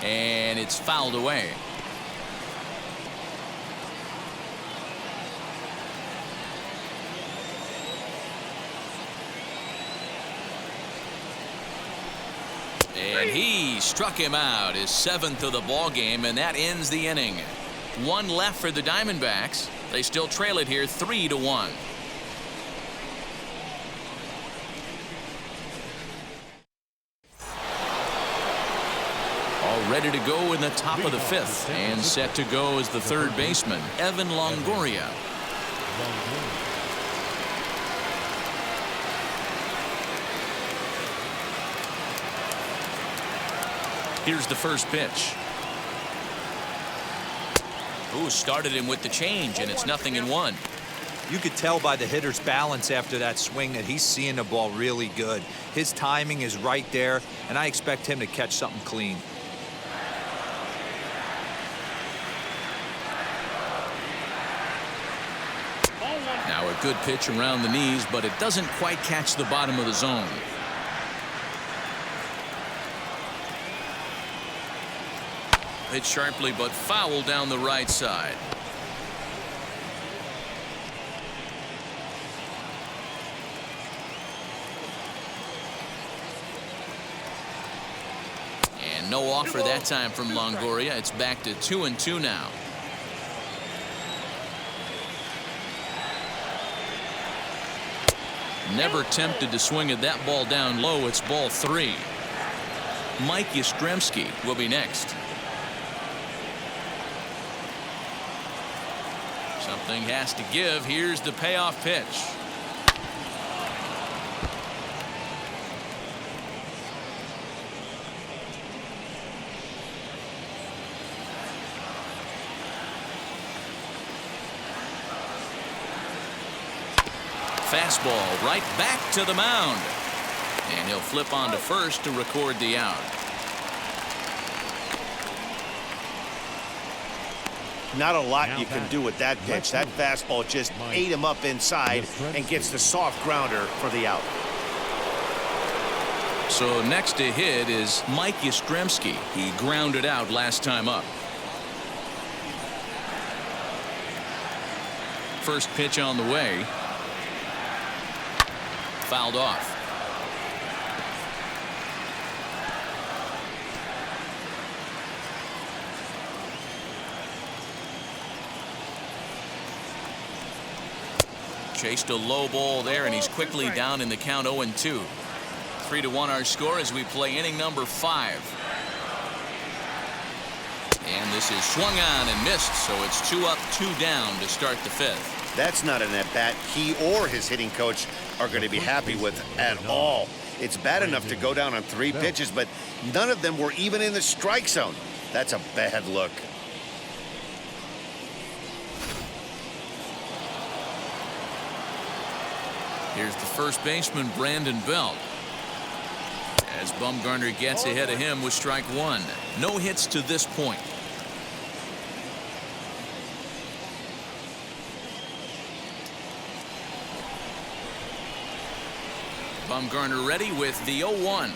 And it's fouled away. And he struck him out, his 7th of the ball game, and that ends the inning. 1 left for the Diamondbacks. They still trail it here 3-1. All ready to go in the top of the 5th, and set to go as the third baseman, Evan Longoria. Here's the first pitch. Ooh, started him with the change, and it's 0-1. You could tell by the hitter's balance after that swing that he's seeing the ball really good. His timing is right there, and I expect him to catch something clean. Now a good pitch around the knees, but it doesn't quite catch the bottom of the zone. Hit sharply, but foul down the right side. And no offer that time from Longoria. It's back to 2-2 now. Never tempted to swing at that ball down low. It's ball 3. Mike Yastrzemski will be next. Something has to give. Here's the payoff pitch. Fastball right back to the mound. And he'll flip on to first to record the out. Not a lot you can do with that pitch. That fastball just ate him up inside and gets the soft grounder for the out. So next to hit is Mike Yastrzemski. He grounded out last time up. First pitch on the way. Fouled off. Chased a low ball there, and he's quickly down in the count. 0-2. 3-1 our score as we play inning number 5. And this is swung on and missed, so it's 2 up, 2 down to start the 5th. That's not an at-bat he or his hitting coach are going to be happy with at all. It's bad enough to go down on 3 pitches, but none of them were even in the strike zone. That's a bad look. Here's the first baseman, Brandon Belt. As Bumgarner gets ahead of him with strike 1. No hits to this point. Bumgarner ready with the 0-1.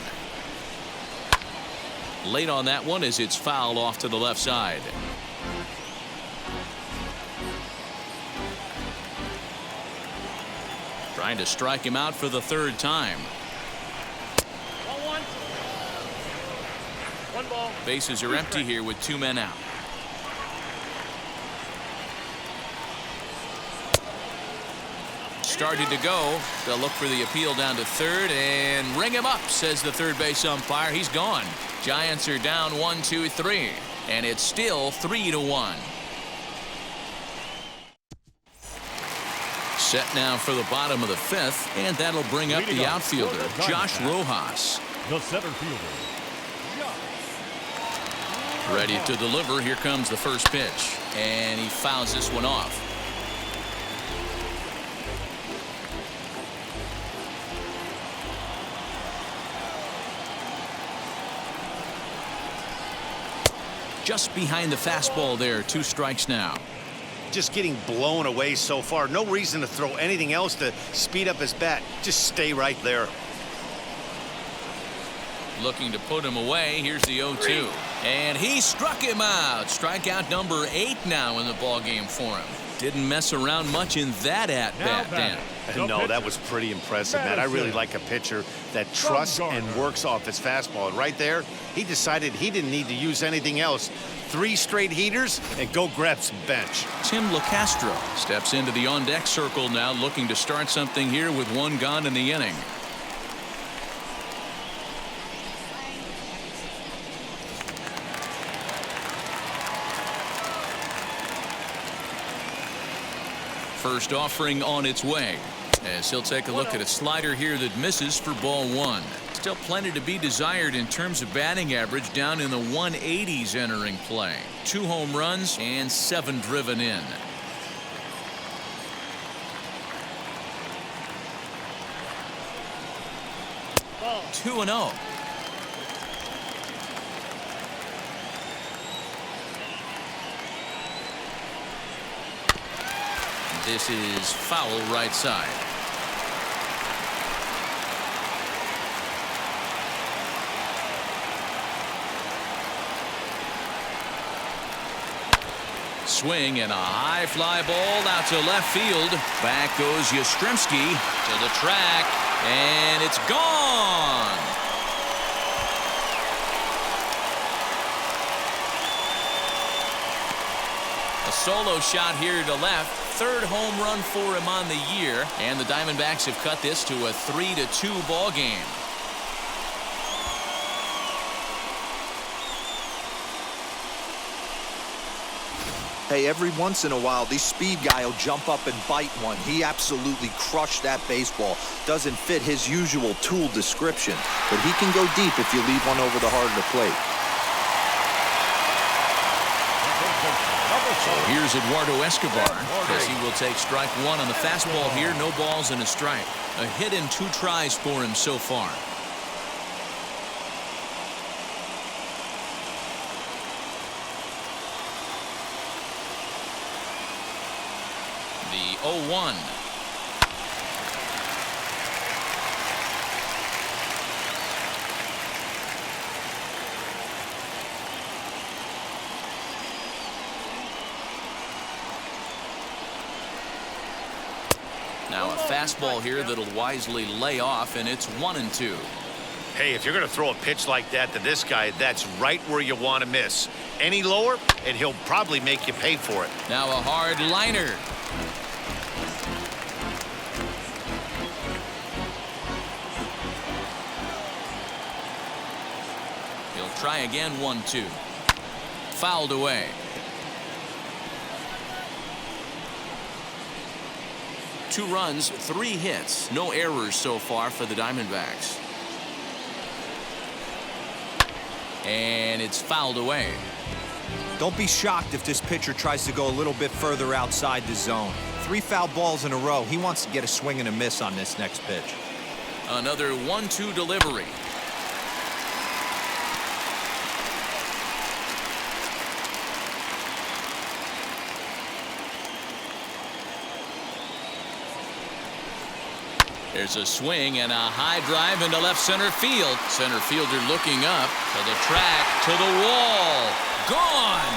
Late on that one as it's fouled off to the left side. Trying to strike him out for the 3rd time. 1 ball. Bases are empty here with 2 men out. Started to go. They'll look for the appeal down to 3rd and ring him up, says the 3rd base umpire. He's gone. Giants are down 1-2-3, and it's still 3-1. Set now for the bottom of the 5th, and that'll bring up the outfielder, Josh Rojas. The center fielder. Ready to deliver. Here comes the first pitch, and he fouls this one off. Just behind the fastball there. 2 strikes now. Just getting blown away so far. No reason to throw anything else to speed up his bat. Just stay right there. Looking to put him away. Here's the 0-2. And he struck him out. Strikeout number 8 now in the ballgame for him. Didn't mess around much in that at-bat, Dan. No, that was pretty impressive, man. I really like a pitcher that trusts and works off his fastball. And right there, he decided he didn't need to use anything else. 3 straight heaters and go grab some bench. Tim LaCastro steps into the on-deck circle now, looking to start something here with 1 gone in the inning. First offering on its way, as he'll take a look at a slider here that misses for ball 1. Still plenty to be desired in terms of batting average, down in the 180s entering play. 2 home runs and 7 driven in. Ball. 2-0. This is foul right side. Swing and a high fly ball out to left field. Back goes Yastrzemski to the track, and it's gone. A solo shot here to left. 3rd home run for him on the year, and the Diamondbacks have cut this to a 3-2 ball game. Hey, every once in a while, this speed guy will jump up and bite one. He absolutely crushed that baseball. Doesn't fit his usual tool description, but he can go deep if you leave one over the heart of the plate. So here's Eduardo Escobar, as he will take strike 1 on the fastball here. No balls and a strike. A hit in 2 tries for him so far. The 0-1. Now a fastball here that'll wisely lay off, and it's 1-2. Hey, if you're going to throw a pitch like that to this guy, that's right where you want to miss. Any lower, and he'll probably make you pay for it. Now a hard liner. He'll try again. 1-2. Fouled away. 2 runs, 3 hits, no errors so far for the Diamondbacks. And it's fouled away. Don't be shocked if this pitcher tries to go a little bit further outside the zone. 3 foul balls in a row. He wants to get a swing and a miss on this next pitch. Another 1-2 delivery. There's a swing and a high drive into left center field. Center fielder looking up to the track, to the wall. Gone!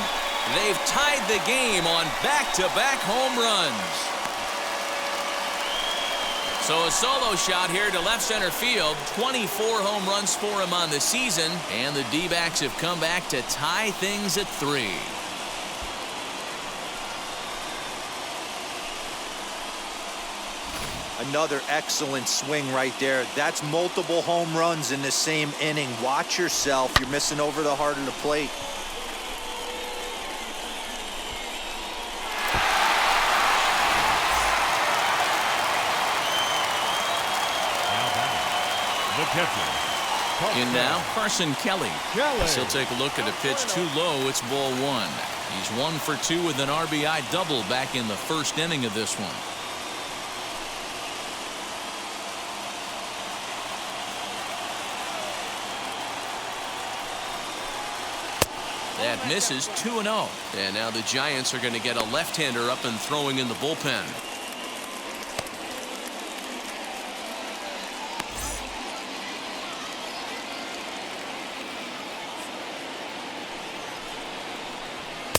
They've tied the game on back-to-back home runs. So a solo shot here to left center field. 24 home runs for him on the season, and the D-backs have come back to tie things at 3. Another excellent swing right there. That's multiple home runs in the same inning. Watch yourself. You're missing over the heart of the plate. The catcher. In now, Carson Kelly. As he'll take a look at a pitch too low. It's ball 1. He's 1 for 2 with an RBI double back in the 1st inning of this one. That misses. 2-0. And now the Giants are going to get a left-hander up and throwing in the bullpen.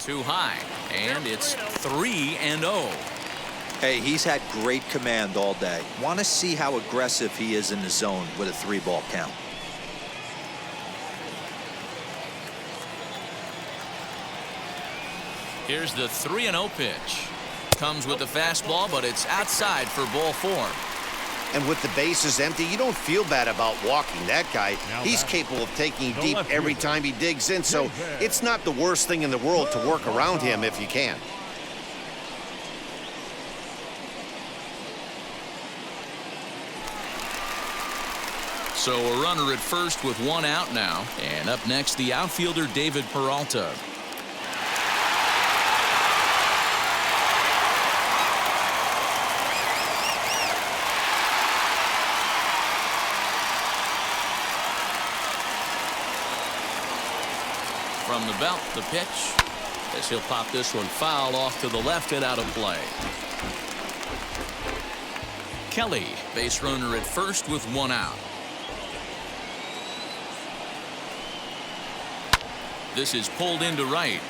Too high, and it's 3-0. Hey, he's had great command all day. Want to see how aggressive he is in the zone with a 3-ball count. Here's the 3-0 pitch. Comes with the fastball, but it's outside for ball 4. And with the bases empty, you don't feel bad about walking that guy. He's capable of taking you deep every time he digs in, so it's not the worst thing in the world to work around him if you can. So a runner at first with one out now. And up next, the outfielder David Peralta. From the belt, the pitch, as he'll pop this one foul off to the left and out of play. Kelly, base runner at first with one out. This is pulled into right.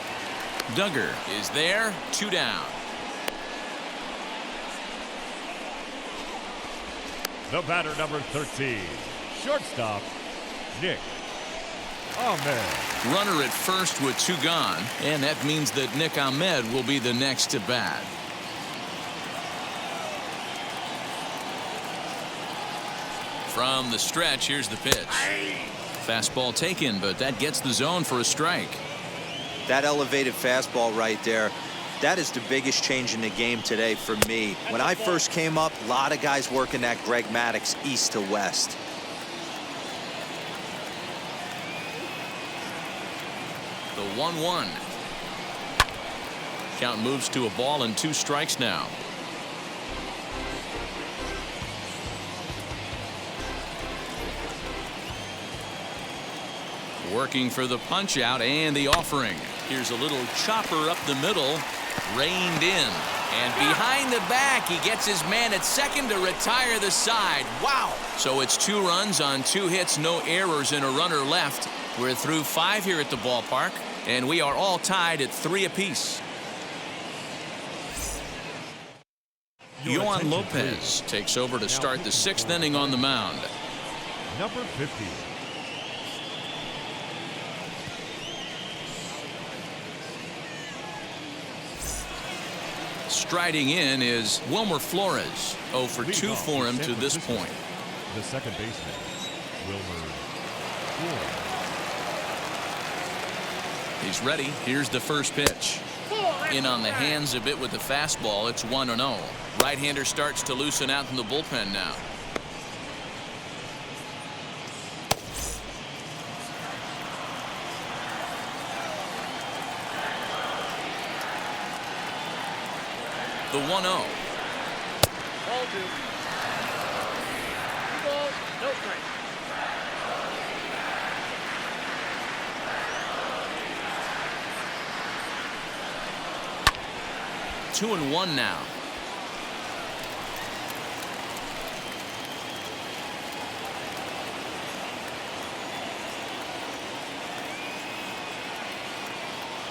Duggar is there, 2 down. The batter, number 13, shortstop, Nick Ahmed. Runner at first with 2 gone, and that means that Nick Ahmed will be the next to bat. From the stretch, here's the pitch. Fastball taken, but that gets the zone for a strike. That elevated fastball right there, that is the biggest change in the game today for me. When I first came up, a lot of guys working that Greg Maddux east to west. The 1-1. Count moves to a ball and 2 strikes now. Working for the punch out and the offering. Here's a little chopper up the middle, reined in, and behind the back he gets his man at second to retire the side. Wow. So it's 2 runs on 2 hits, no errors, and a runner left. We're through 5 here at the ballpark, and we are all tied at 3 apiece. Yohan Lopez takes over to start the 6th inning on the mound. Number 50. Striding in is Wilmer Flores. 0 for 2 for him to this point. The second baseman, Wilmer Flores. He's ready. Here's the first pitch. In on the hands a bit with the fastball. It's 1-0. Right-hander starts to loosen out in the bullpen now. The 1-0. Ball 2. 2 balls, no strikes. Two and 1 now.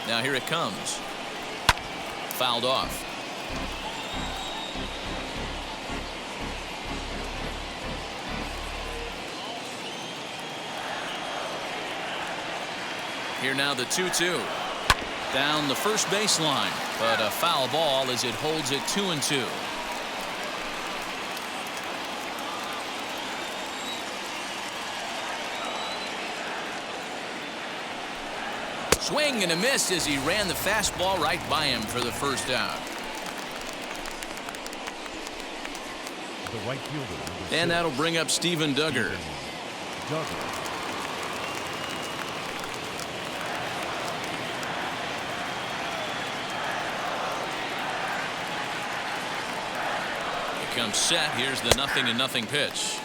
Now here it comes. Fouled off. Here now the 2-2. Down the first baseline, but a foul ball as it holds it 2-2. Swing and a miss as he ran the fastball right by him for the first out. The right fielder. And that'll bring up Steven Duggar. Duggar. Comes set. Here's the 0-0 pitch.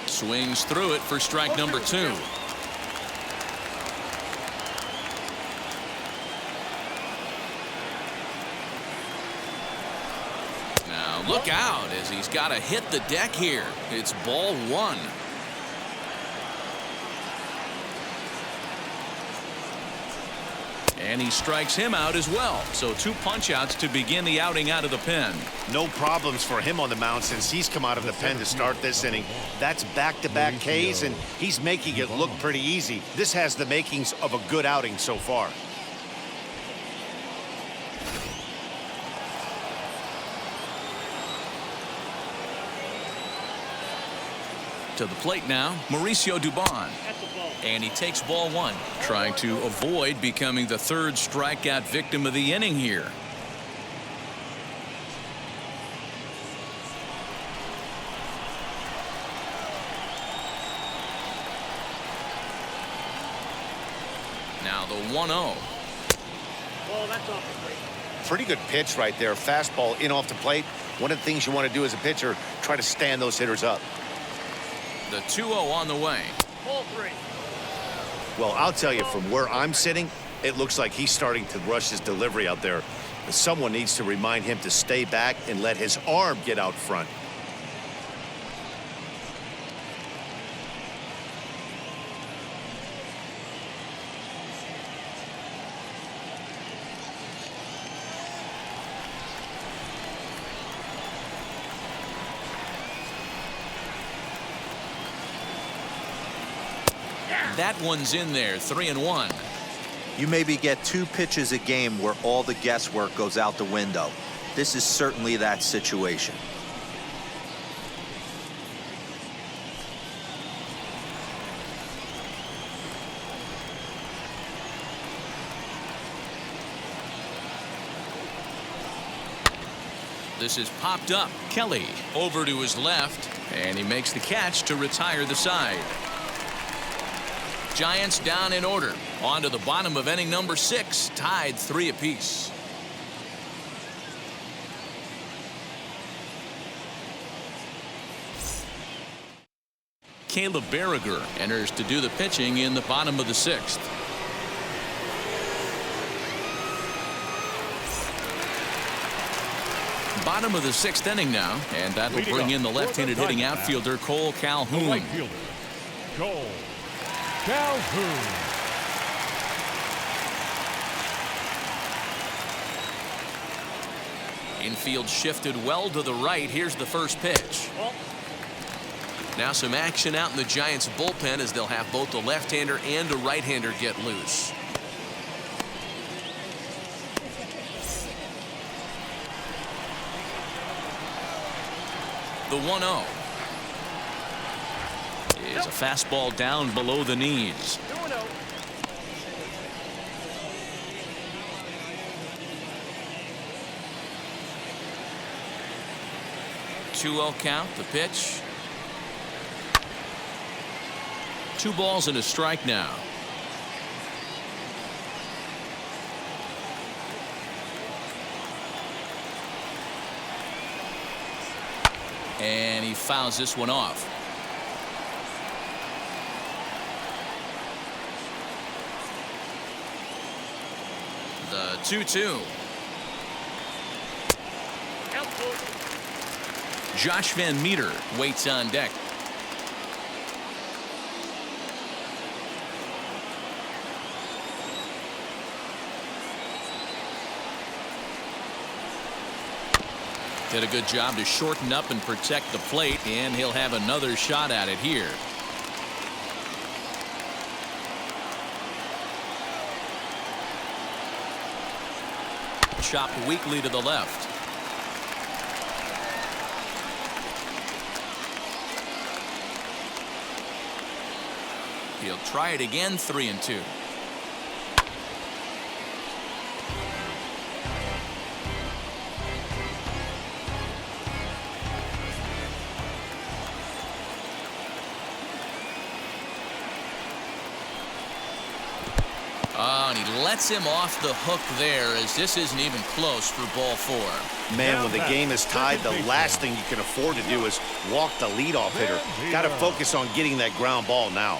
Swings through it for strike number 2. Now look out as he's got to hit the deck here. It's ball 1. And he strikes him out as well. So 2 punch-outs to begin the outing out of the pen. No problems for him on the mound since he's come out of the pen to start this inning. That's back-to-back Ks, and he's making it look pretty easy. This has the makings of a good outing so far. To the plate now, Mauricio Dubon. And he takes ball one, trying to avoid becoming the third strikeout victim of the inning here. Now the 1-0. Pretty good pitch right there. Fastball in off the plate. One of the things you want to do as a pitcher, try to stand those hitters up. The 2-0 on the way. Well, I'll tell you, from where I'm sitting, it looks like he's starting to rush his delivery out there. Someone needs to remind him to stay back and let his arm get out front. That one's in there, 3-1. You maybe get 2 pitches a game where all the guesswork goes out the window. This is certainly that situation. This is popped up. Kelly over to his left, and he makes the catch to retire the side. Giants down in order. On to the bottom of inning number 6, tied 3 apiece. Caleb Berriger enters to do the pitching in the bottom of the 6th. Bottom of the 6th inning now, and that will bring in the left-handed hitting outfielder Cole Calhoun. Right fielder, Cole Calhoun. Infield shifted well to the right. Here's the first pitch. Now some action out in the Giants bullpen as they'll have both the left-hander and a right-hander get loose. The 1-0 is a fastball down below the knees. 2-0 count. The pitch. 2 balls and a strike now. And he fouls this one off. The 2-2. Josh Van Meter waits on deck. Did a good job to shorten up and protect the plate, and he'll have another shot at it here. Chopped weakly to the left. He'll try it again. 3-2. And he lets him off the hook there, as this isn't even close for ball 4. Man, when the game is tied, the last thing you can afford to do is walk the leadoff hitter. Got to focus on getting that ground ball now.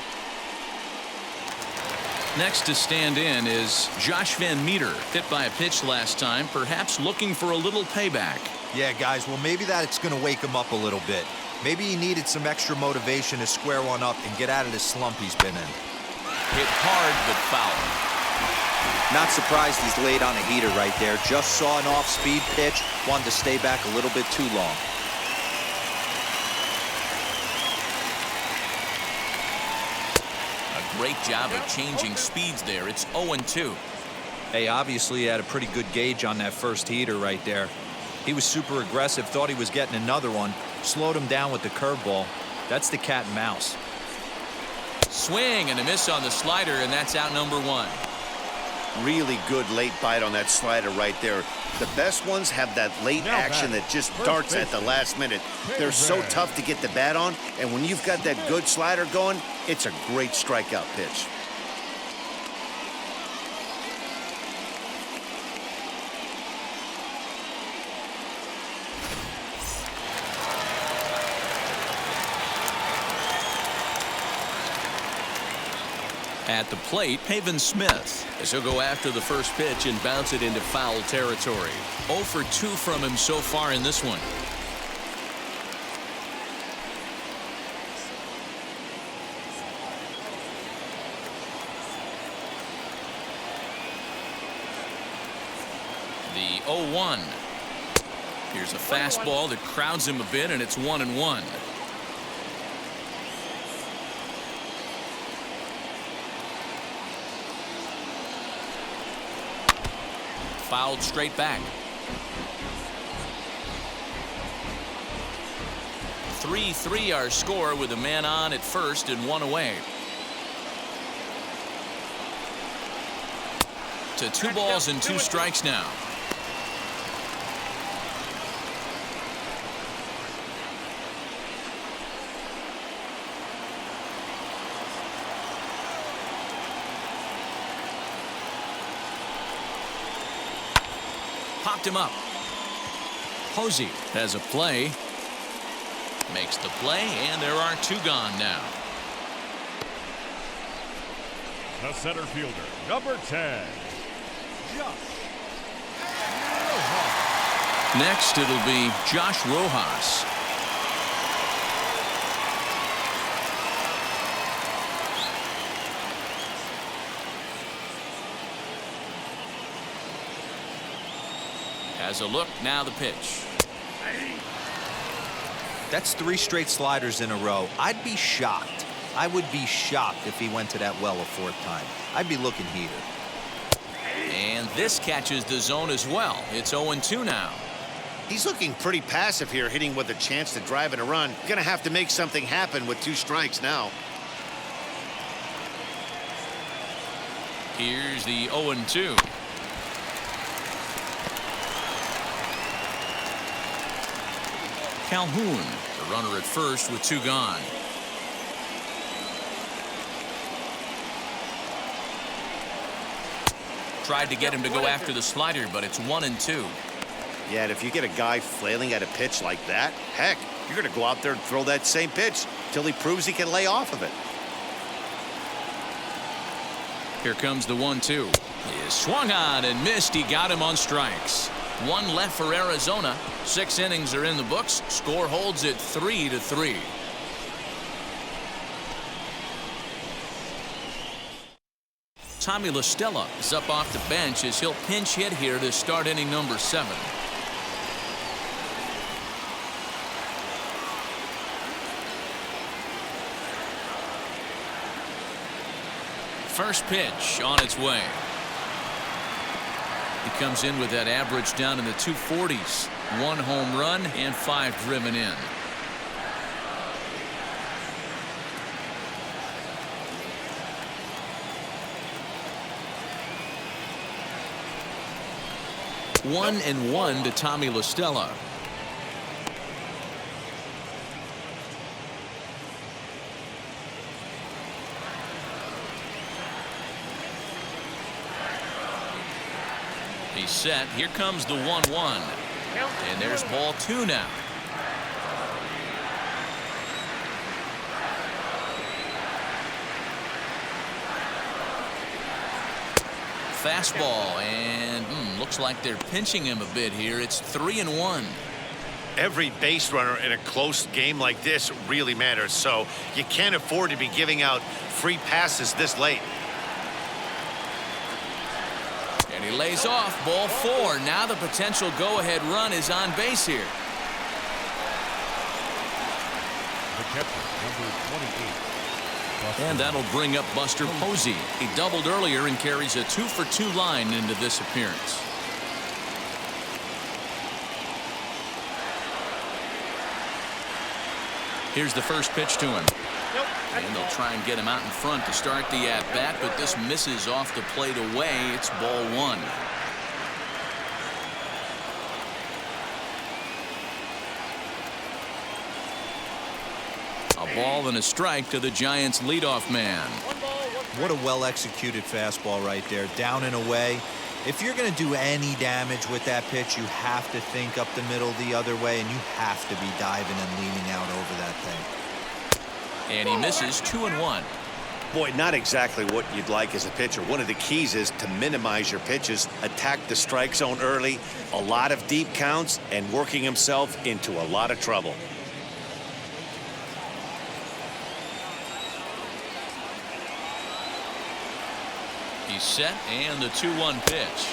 Next to stand in is Josh Van Meter, hit by a pitch last time, perhaps looking for a little payback. Yeah, guys, well, maybe that's going to wake him up a little bit. Maybe he needed some extra motivation to square one up and get out of the slump he's been in. Hit hard, but foul. Not surprised he's laid on a heater right there. Just saw an off-speed pitch, wanted to stay back a little bit too long. A great job of changing speeds there. It's 0-2. Hey, obviously he had a pretty good gauge on that first heater right there. He was super aggressive, thought he was getting another one, slowed him down with the curveball. That's the cat and mouse. Swing and a miss on the slider, and that's out number 1. Really good late bite on that slider right there. The best ones have that late action that just darts at the last minute. They're so tough to get the bat on, and when you've got that good slider going, it's a great strikeout pitch. At the plate, Haven Smith, as he'll go after the first pitch and bounce it into foul territory. 0 for 2 from him so far in this one. The 0-1. Here's a fastball that crowds him a bit, and it's 1-1. Fouled straight back. 3-3 our score with a man on at first and 1 away. To 2 balls and 2 strikes now. Popped him up. Posey has a play. Makes the play, and there are 2 gone now. The center fielder, number 10, Josh. Next, it'll be Josh Rojas. Has a look, now the pitch. That's 3 straight sliders in a row. I'd be shocked. I would be shocked if he went to that well a 4th time. I'd be looking heated. And this catches the zone as well. It's 0-2 now. He's looking pretty passive here, hitting with a chance to drive in a run. Gonna have to make something happen with 2 strikes now. Here's the 0-2. Calhoun, the runner at first with 2 gone. Tried to get him to go after the slider, but it's 1-2. Yeah, and if you get a guy flailing at a pitch like that, heck, you're going to go out there and throw that same pitch till he proves he can lay off of it. Here comes the 1-2. He is swung on and missed. He got him on strikes. 1 left for Arizona. 6 innings are in the books. Score holds at 3-3. Tommy La Stella is up off the bench as he'll pinch hit here to start inning number 7. First pitch on its way. He comes in with that average down in the 240s. 1 home run and 5 driven in. One and 1 to Tommy La Stella. He's set. Here comes the 1-1. And there's ball 2 now. Fastball, and looks like they're pinching him a bit here. It's 3-1. Every base runner in a close game like this really matters, so you can't afford to be giving out free passes this late. And he lays off. Ball 4. Now the potential go-ahead run is on base here. The catcher, number 28. And that'll bring up Buster Posey. He doubled earlier and carries a 2-for-2 line into this appearance. Here's the first pitch to him. And they'll try and get him out in front to start the at-bat, but this misses off the plate away. It's ball one. A ball and a strike to the Giants' leadoff man. What a well-executed fastball right there, down and away. If you're going to do any damage with that pitch, you have to think up the middle the other way, and you have to be diving and leaning out over that thing. And he misses 2-1. Boy, not exactly what you'd like as a pitcher. One of the keys is to minimize your pitches, attack the strike zone early, a lot of deep counts, and working himself into a lot of trouble. He's set, and the 2-1 pitch.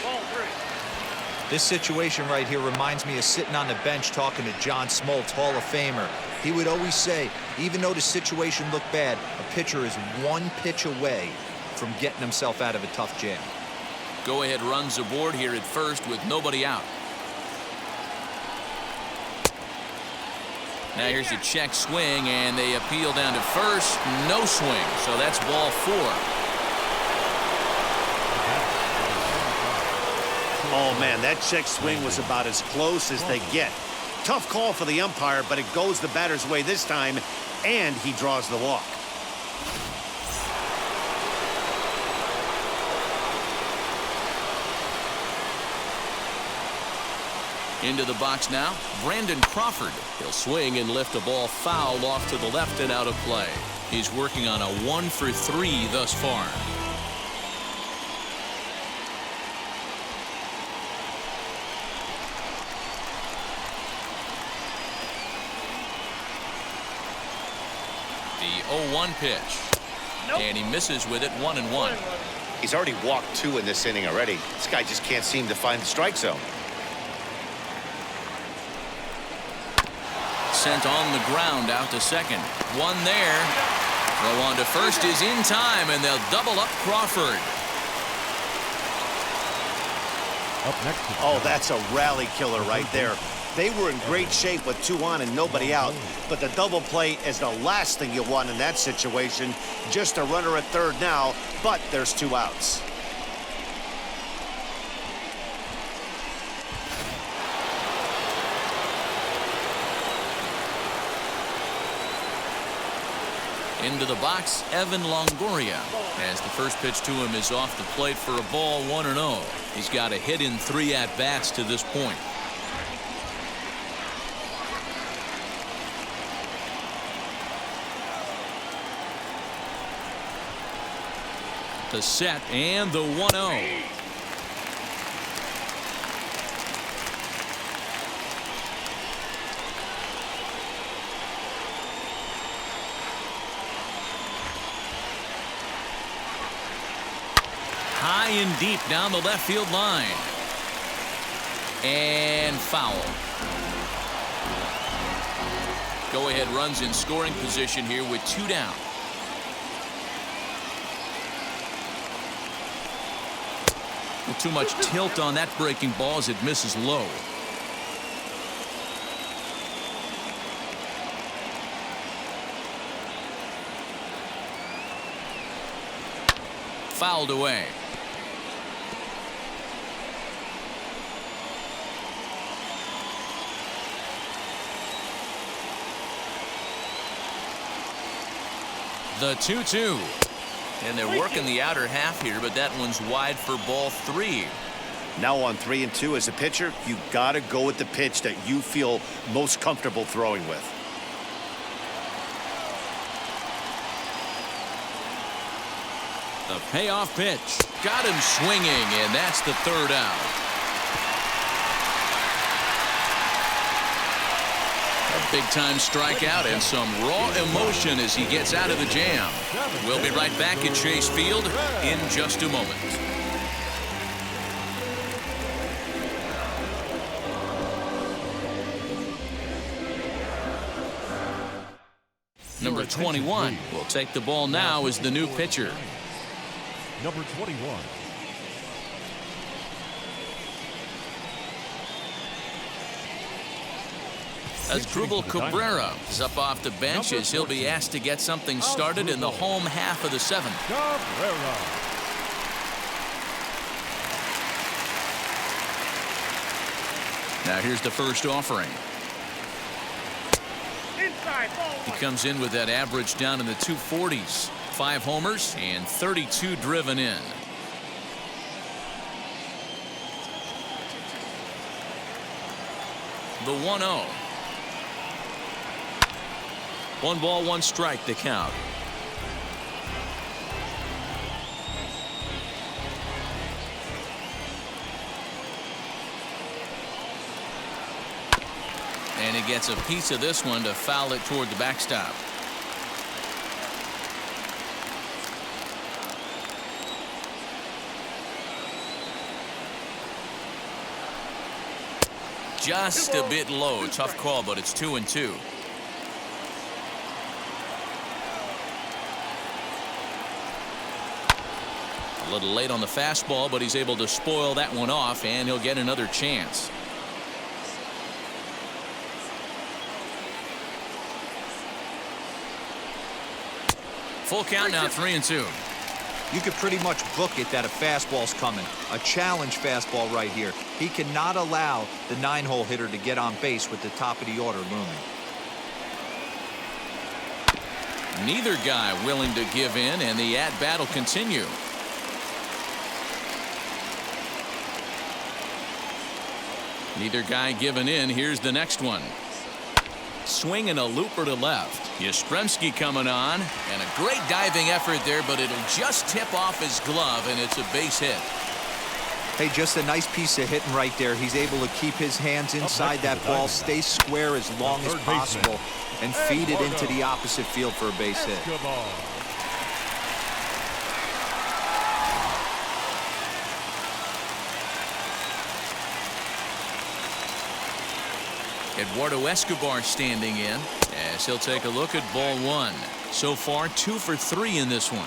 This situation right here reminds me of sitting on the bench talking to John Smoltz, Hall of Famer. He would always say, even though the situation looked bad, a pitcher is one pitch away from getting himself out of a tough jam. Go-ahead runs aboard here at first with nobody out. Now here's a check swing, and they appeal down to first. No swing, so that's ball 4. Oh, man, that check swing was about as close as they get. Tough call for the umpire, but it goes the batter's way this time, and he draws the walk. Into the box now, Brandon Crawford. He'll swing and lift a ball foul off to the left and out of play. He's working on a 1-for-3 thus far. The 0-1 pitch. And he misses with it, 1-1. He's already walked 2 in this inning already. This guy just can't seem to find the strike zone. Sent on the ground out to second. One there. Throw on to first is in time, and they'll double up Crawford. Up next. Oh, that's a rally killer right there. They were in great shape with 2 on and nobody out, but the double play is the last thing you want in that situation. Just a runner at third now, but there's 2 outs. Into the box, Evan Longoria. As the first pitch to him is off the plate for a ball, 1-0. He's got a hit in 3 at-bats to this point. The set and the 1-0. High and deep down the left field line. And foul. Go-ahead runs in scoring position here with 2 down. Too much tilt on that breaking ball as it misses low. Fouled away. The 2-2. And they're working the outer half here, but that one's wide for ball 3. Now on 3 and 2 as a pitcher, you got to go with the pitch that you feel most comfortable throwing with. The payoff pitch. Got him swinging, and that's the 3rd out. A big-time strikeout and some raw emotion as he gets out of the jam. We'll be right back at Chase Field in just a moment. Number 21 will take the ball now as the new pitcher. Number 21. Asdrubal Cabrera is up off the bench as he'll be asked to get something started in the home half of the seventh. Cabrera. Now here's the first offering. He comes in with that average down in the 240s. 5 homers and 32 driven in. The 1-0. 1 ball, 1 strike, the count. And he gets a piece of this one to foul it toward the backstop. Just a bit low. Tough call, but it's 2-2. A little late on the fastball, but he's able to spoil that one off, and he'll get another chance. Full count now, 3-2. You could pretty much book it that a fastball's coming. A challenge fastball right here. He cannot allow the 9-hole hitter to get on base with the top of the order looming. Neither guy willing to give in, and the at-bat will continue. Neither guy giving in. Here's the next one. Swinging a looper to left. Yastrzemski coming on, and a great diving effort there, but it'll just tip off his glove, and it's a base hit. Hey, just a nice piece of hitting right there. He's able to keep his hands inside that ball, stay square as long as possible, and feed it into the opposite field for a base hit. Eduardo Escobar standing in as he'll take a look at ball 1. So far 2 for 3 in this one.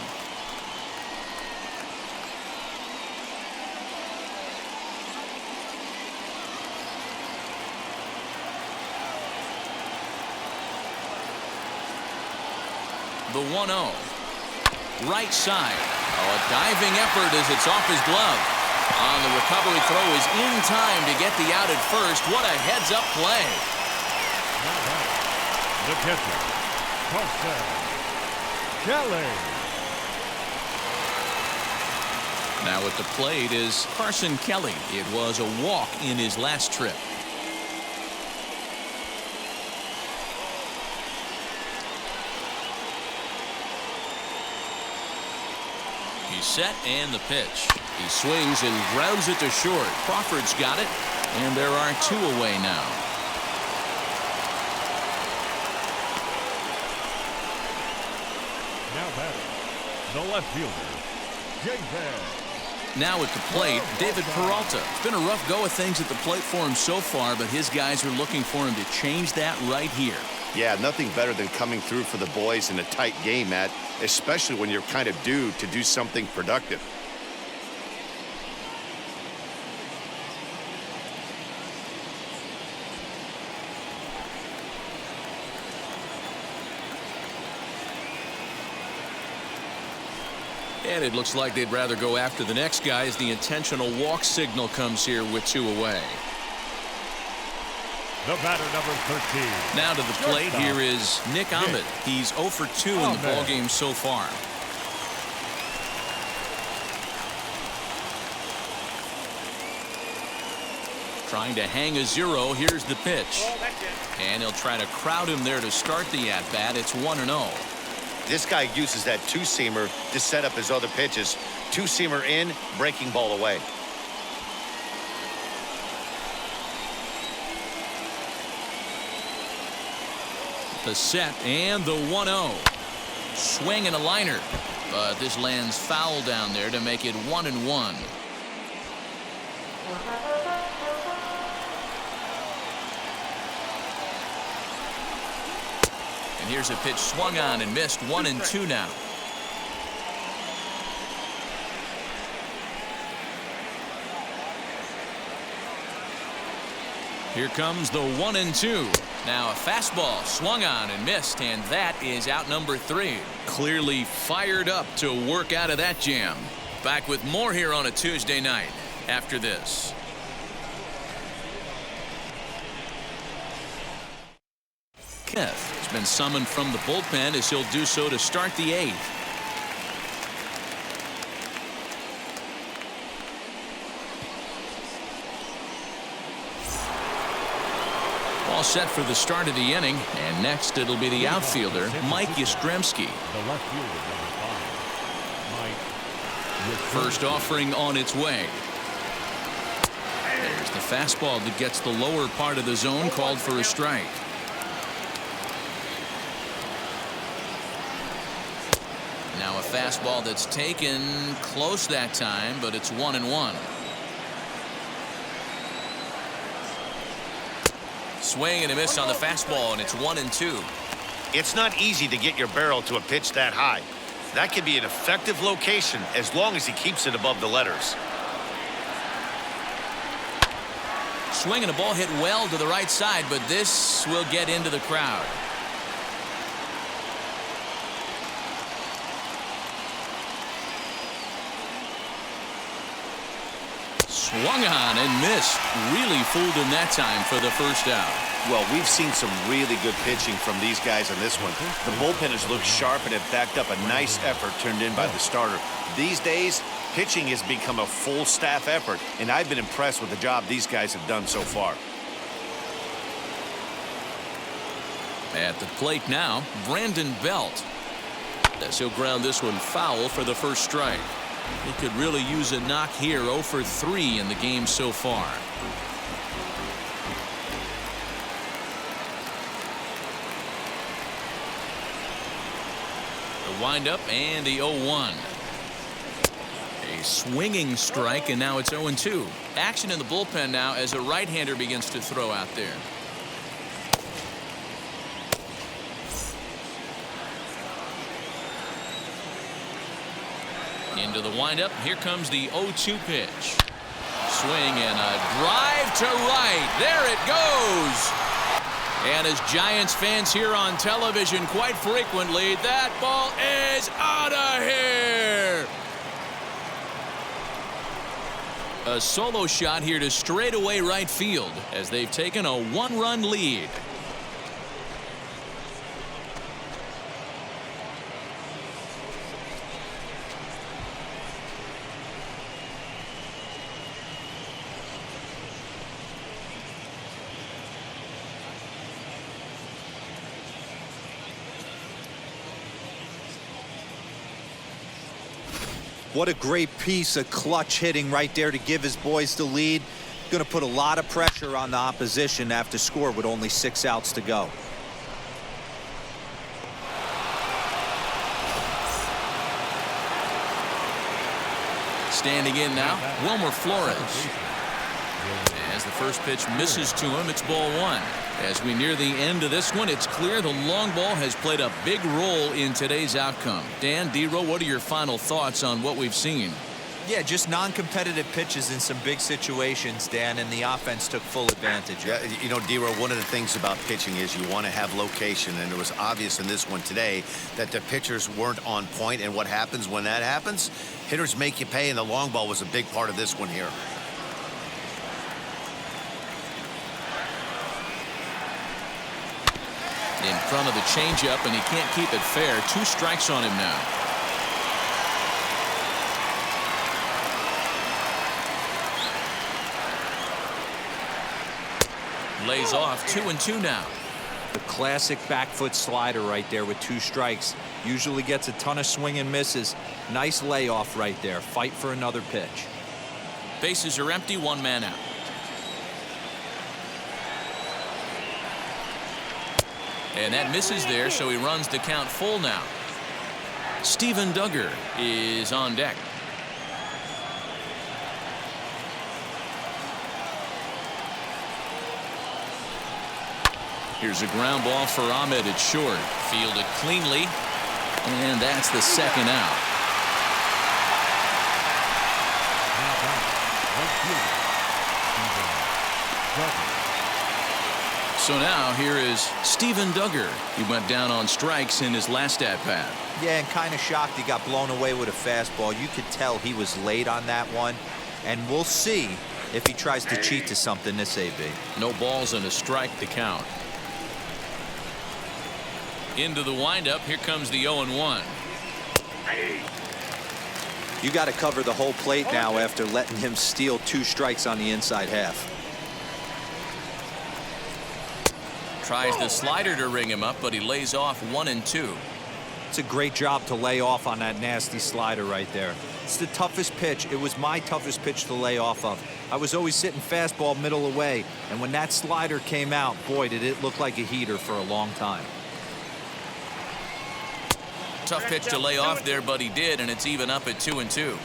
The 1-0. Right side. Oh, a diving effort as it's off his glove. On the recovery throw is in time to get the out at first. What a heads-up play. The catcher, Carson Kelly. Now at the plate is Carson Kelly. It was a walk in his last trip. He's set and the pitch. He swings and grounds it to short. Crawford's got it, and there are 2 away now. Now batting, the left fielder, David. Now at the plate, David Peralta. It's been a rough go of things at the plate for him so far, but his guys are looking for him to change that right here. Yeah, nothing better than coming through for the boys in a tight game, Matt, especially when you're kind of due to do something productive. And it looks like they'd rather go after the next guy as the intentional walk signal comes here with 2 away. The batter, number 13. Now to the plate, here is Nick Ahmed. He's 0 for 2 in the ballgame so far. Trying to hang a 0. Here's the pitch. And he'll try to crowd him there to start the at-bat. It's 1-0. This guy uses that 2-seamer to set up his other pitches. 2-seamer in, breaking ball away. The set and the 1-0. Swing and a liner. But this lands foul down there to make it 1-1. And here's a pitch swung on and missed. 1-2 now. Here comes the 1-2. Now a fastball swung on and missed, and that is out number 3. Clearly fired up to work out of that jam. Back with more here on a Tuesday night after this. Keith has been summoned from the bullpen as he'll do so to start the 8th. All set for the start of the inning, and next it'll be the outfielder Mike Yastrzemski. The left fielder, number 5, Mike. First offering on its way. There's the fastball that gets the lower part of the zone, called for a strike. Now a fastball that's taken close that time, but it's 1-1. Swing and a miss on the fastball, and it's 1-2. It's not easy to get your barrel to a pitch that high. That can be an effective location as long as he keeps it above the letters. Swing and a ball hit well to the right side, but this will get into the crowd. Swung on and missed. Really fooled him that time for the first out. Well, we've seen some really good pitching from these guys in this one. The bullpen has looked sharp and have backed up a nice effort turned in by the starter. These days, pitching has become a full staff effort, and I've been impressed with the job these guys have done so far. At the plate now, Brandon Belt. As he'll ground this one foul for the first strike. He could really use a knock here. 0 for 3 in the game so far. The windup and the 0-1. A swinging strike, and now it's 0-2. Action in the bullpen now as a right-hander begins to throw out there. Into the windup. Here comes the 0-2 pitch. Swing and a drive to right. There it goes. And as Giants fans hear on television quite frequently, that ball is out of here. A solo shot here to straightaway right field as they've taken a 1-run lead. What a great piece of clutch hitting right there to give his boys the lead. Going to put a lot of pressure on the opposition to have to score with only 6 outs to go. Standing in now, Wilmer Flores. As the first pitch misses to him, it's ball 1. As we near the end of this one, it's clear the long ball has played a big role in today's outcome. Dan, D-Row, what are your final thoughts on what we've seen? Yeah, just non-competitive pitches in some big situations, Dan, and the offense took full advantage. Yeah, you know, D-Row, one of the things about pitching is you want to have location, and it was obvious in this one today that the pitchers weren't on point, and what happens when that happens? Hitters make you pay, and the long ball was a big part of this one here. In front of the changeup, and he can't keep it fair. 2 strikes on him now. Lays off. 2-2 now. The classic back foot slider right there with 2 strikes. Usually gets a ton of swing and misses. Nice layoff right there. Fight for another pitch. Bases are empty. 1 man out. And that misses there, so he runs the count full now. Steven Duggar is on deck. Here's a ground ball for Ahmed at short. Fielded cleanly, and that's the second out. So now here is Steven Duggar. He went down on strikes in his last at-bat. Yeah, and kind of shocked he got blown away with a fastball. You could tell he was late on that one. And we'll see if he tries to cheat to something this AB. No balls and a strike to count. Into the windup. Here comes the 0-1. You got to cover the whole plate now after letting him steal 2 strikes on the inside half. Tries the slider to ring him up, but he lays off 1-2. It's a great job to lay off on that nasty slider right there. It's the toughest pitch. It was my toughest pitch to lay off of. I was always sitting fastball middle away, and when that slider came out, boy, did it look like a heater for a long time. Tough pitch to lay off there, but he did, and it's even up at 2-2.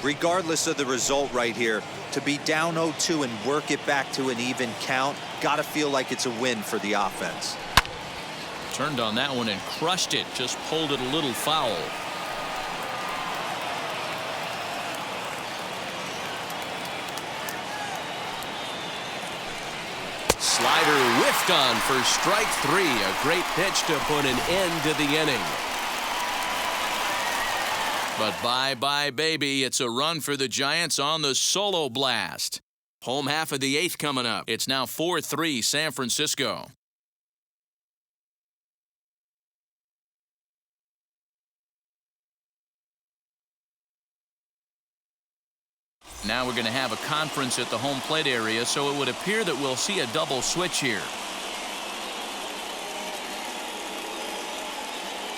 Regardless of the result right here, to be down 0-2 and work it back to an even count, gotta feel like it's a win for the offense. Turned on that one and crushed it. Just pulled it a little foul. Slider whiffed on for strike 3. A great pitch to put an end to the inning. But bye-bye, baby. It's a run for the Giants on the solo blast. Home half of the 8th coming up. It's now 4-3 San Francisco. Now we're going to have a conference at the home plate area, so it would appear that we'll see a double switch here.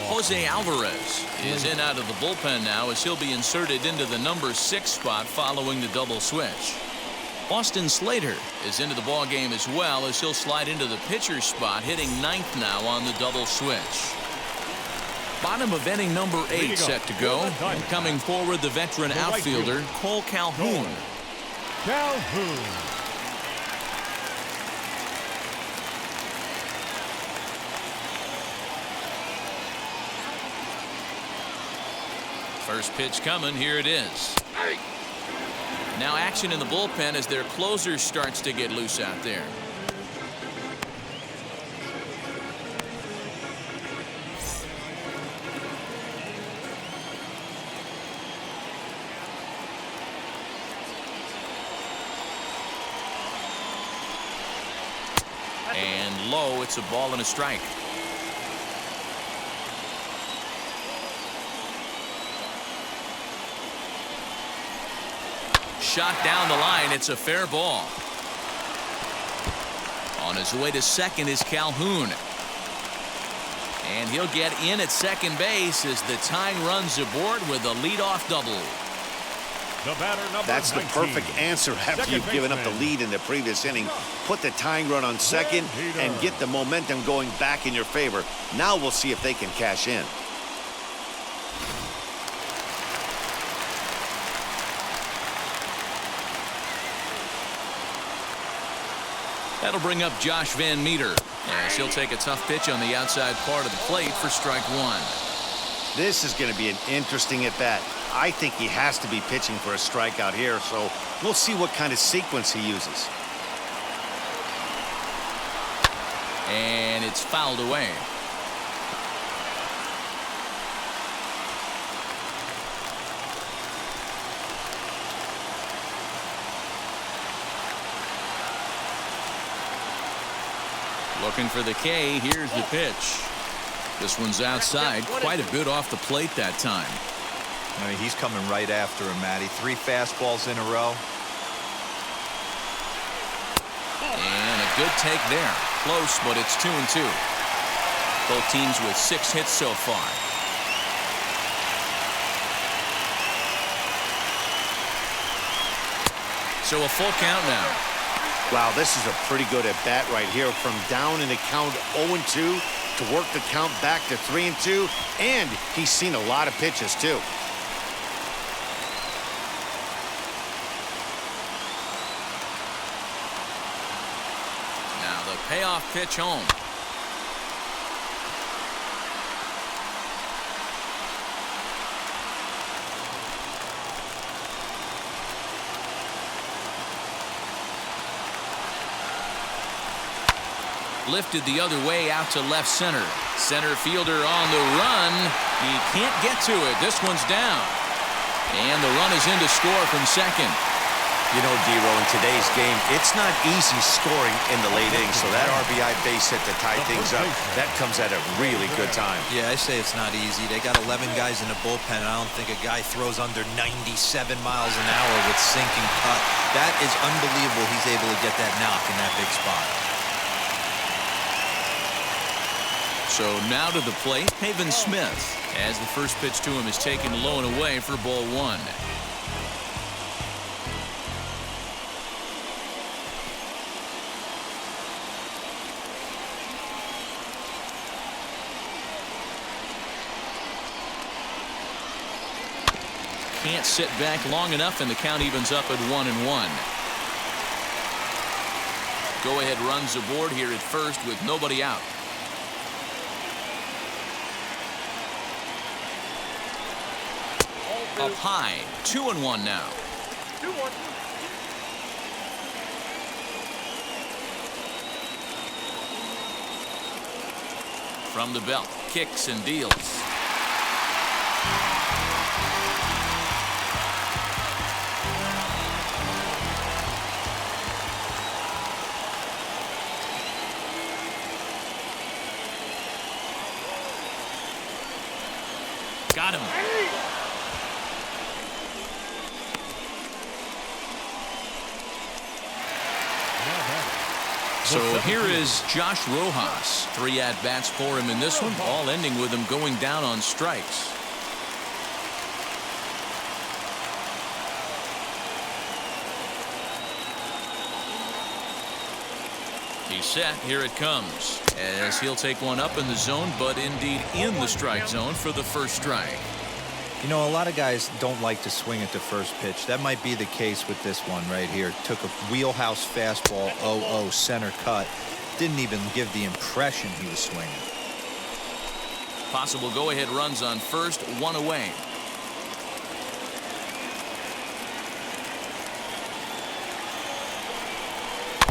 Jose Alvarez is in out of the bullpen now as he'll be inserted into the number 6 spot following the double switch. Austin Slater is into the ball game as well as he'll slide into the pitcher's spot, hitting 9th now on the double switch. Bottom of inning number 8 set to go. And coming forward, the veteran outfielder Cole Calhoun. Calhoun. First pitch coming. Here it is. Now action in the bullpen as their closer starts to get loose out there. And low, it's a ball and a strike. Shot down the line. It's a fair ball. On his way to second is Calhoun. And he'll get in at second base as the tying runs aboard with a leadoff double. The batter, number That's the 19. perfect answer after you've given up the lead in the previous inning. Put the tying run on second and get the momentum going back in your favor. Now we'll see if they can cash in. That'll bring up Josh Van Meter as he'll take a tough pitch on the outside part of the plate for strike 1. This is going to be an interesting at bat. I think he has to be pitching for a strikeout here, so we'll see what kind of sequence he uses. And it's fouled away. Looking for the K. Here's the pitch. This one's outside, quite a bit off the plate that time. I mean, he's coming right after him, Matty. 3 fastballs in a row. And a good take there. Close, but it's 2-2. Both teams with 6 hits so far. So a full count now. Wow, this is a pretty good at bat right here. From down in the count 0-2 to work the count back to 3-2, and he's seen a lot of pitches too. Now the payoff pitch home. Lifted the other way out to left center. Center fielder on the run. He can't get to it. This one's down. And the run is in to score from second. You know, D-Row, in today's game, it's not easy scoring in the late innings, so that RBI base hit to tie things up, that comes at a really good time. Yeah, I say it's not easy. They got 11 guys in the bullpen, and I don't think a guy throws under 97 miles an hour with sinking cut. That is unbelievable he's able to get that knock in that big spot. So now to the plate, Haven Smith, as the first pitch to him is taken low and away for ball one. Can't sit back long enough, and the count evens up at 1-1. Go-ahead runs aboard here at first with nobody out. Up high, 2-1 now. 2-1. From the belt, kicks and deals. Got him. So here is Josh Rojas. 3 at-bats for him in this one, all ending with him going down on strikes. He's set. Here it comes. As he'll take one up in the zone, but indeed in the strike zone for the first strike. You know, a lot of guys don't like to swing at the first pitch. That might be the case with this one right here. Took a wheelhouse fastball, 0-0 center cut. Didn't even give the impression he was swinging. Possible go-ahead runs on first, 1 away.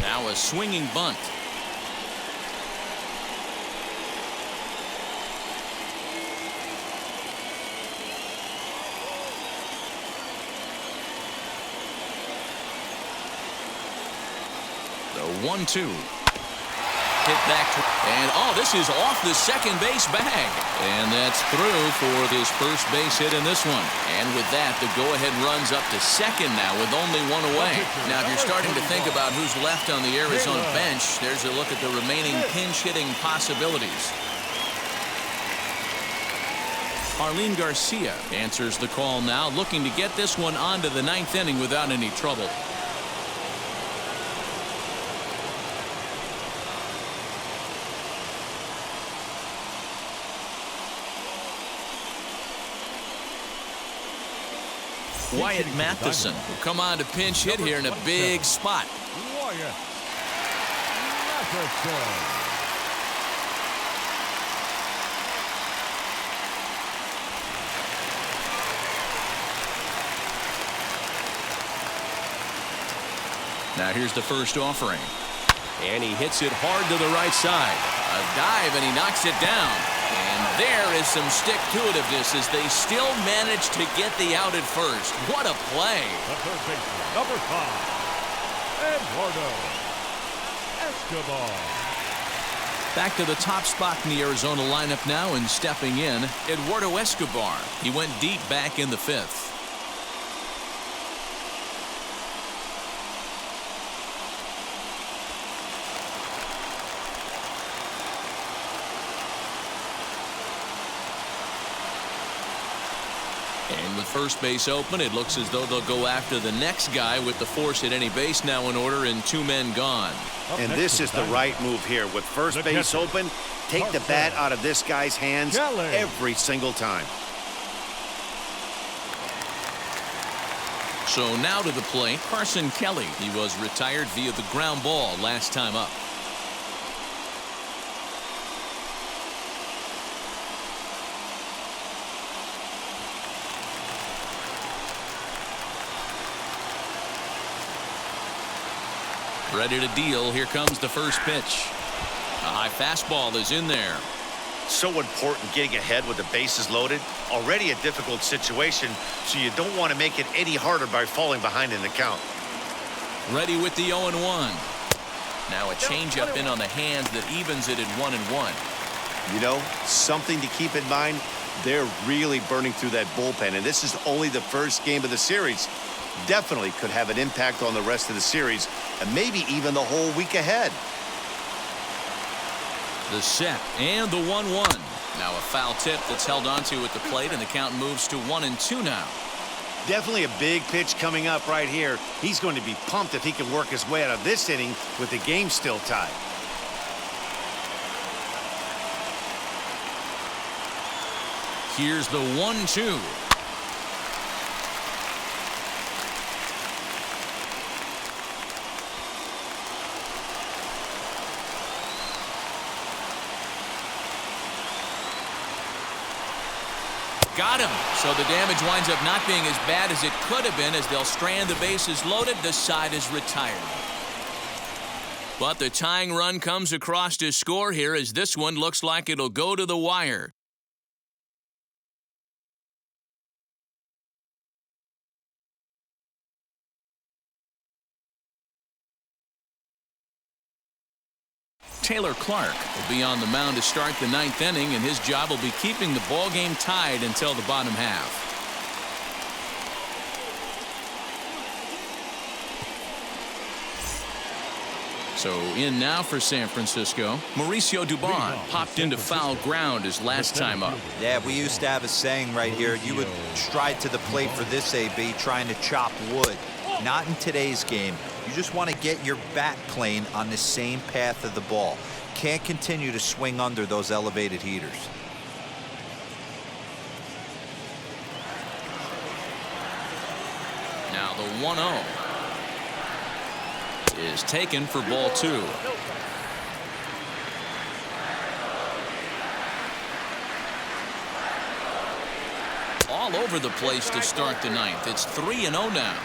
Now a swinging bunt. The 1-2. Hit back to, and this is off the second base bag, and that's through for his first base hit in this one. And with that, the go-ahead runs up to second now with only 1 away. Now, if you're starting to think about who's left on the Arizona bench, there's a look at the remaining pinch hitting possibilities. Arlene Garcia answers the call now, looking to get this one onto the 9th inning without any trouble. Wyatt Matheson will come on to pinch hit here in a big spot. Wyatt Matheson. Now here's the first offering. And he hits it hard to the right side. A dive, and he knocks it down. And there is some stick-to-itiveness as they still manage to get the out at first. What a play. The third baseman, number 5, Eduardo Escobar. Back to the top spot in the Arizona lineup now, and stepping in, Eduardo Escobar. He went deep back in the 5th. And with first base open, it looks as though they'll go after the next guy with the force at any base now in order and 2 men gone. And this is the right move here. With first base open, take the bat out of this guy's hands every single time. So now to the plate, Carson Kelly. He was retired via the ground ball last time up. Ready to deal. Here comes the first pitch. A high fastball is in there. So important getting ahead with the bases loaded. Already a difficult situation, so you don't want to make it any harder by falling behind in the count. Ready with the 0-1. Now a changeup in on the hands that evens it at 1-1. You know, something to keep in mind, they're really burning through that bullpen, and this is only the first game of the series. Definitely could have an impact on the rest of the series, and maybe even the whole week ahead. The set and the 1-1. Now a foul tip that's held onto at the plate, and the count moves to 1-2 now. Definitely a big pitch coming up right here. He's going to be pumped if he can work his way out of this inning with the game still tied. Here's the 1-2. Got him. So the damage winds up not being as bad as it could have been, as they'll strand the bases loaded. The side is retired. But the tying run comes across to score here, as this one looks like it'll go to the wire. Taylor Clark will be on the mound to start the 9th inning, and his job will be keeping the ball game tied until the bottom half. So in now for San Francisco, Mauricio Dubon popped into foul ground his last time up. Yeah, we used to have a saying right here. You would stride to the plate for this AB, trying to chop wood. Not in today's game. You just want to get your bat plane on the same path of the ball. Can't continue to swing under those elevated heaters. Now the 1-0 is taken for ball 2. All over the place to start the 9th. It's 3-0 now.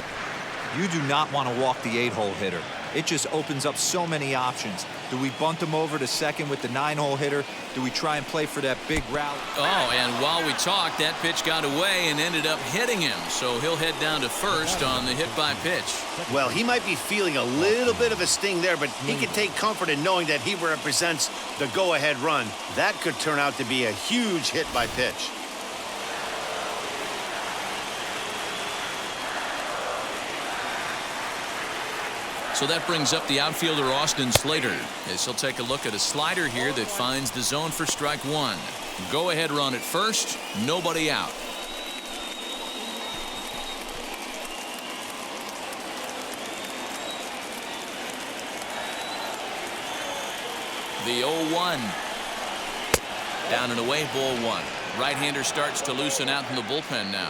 You do not want to walk the 8-hole hitter. It just opens up so many options. Do we bunt him over to second with the 9-hole hitter? Do we try and play for that big rally? Oh, and while we talked, that pitch got away and ended up hitting him. So he'll head down to first on the hit by pitch. Well, he might be feeling a little bit of a sting there, but he can take comfort in knowing that he represents the go-ahead run. That could turn out to be a huge hit by pitch. So that brings up the outfielder Austin Slater, as he'll take a look at a slider here that finds the zone for strike 1. Go ahead run at first, nobody out. The 0-1. Down and away, ball 1. Right-hander starts to loosen out in the bullpen now.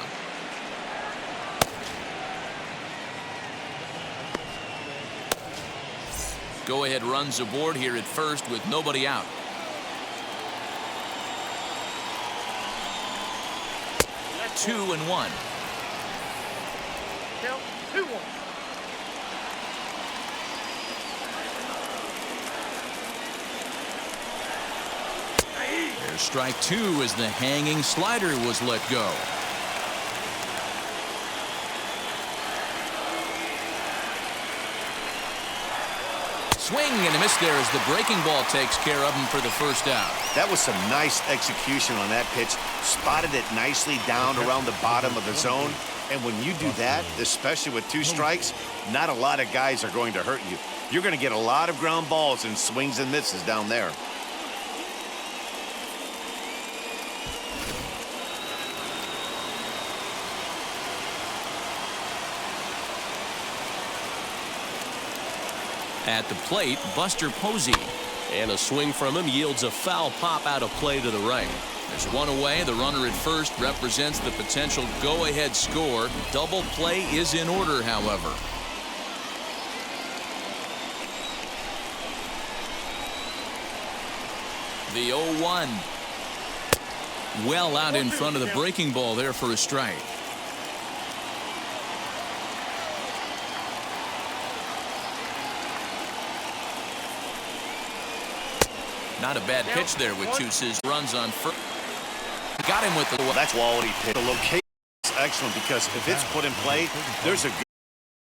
Go-ahead runs aboard here at first with nobody out. That's 2-1. Count 2-1. There's strike 2 as the hanging slider was let go. Swing and a miss there as the breaking ball takes care of him for the first out. That was some nice execution on that pitch. Spotted it nicely down around the bottom of the zone. And when you do that, especially with 2 strikes, not a lot of guys are going to hurt you. You're going to get a lot of ground balls and swings and misses down there. At the plate, Buster Posey. And a swing from him yields a foul pop out of play to the right. There's one away. The runner at first represents the potential go-ahead score. Double play is in order, however. The 0-1. Well out in front of the breaking ball there for a strike. Not a bad pitch there with 2 scissors runs on first. Got him with the. Well, that's quality pitch. The location is excellent because if it's put in play, there's a good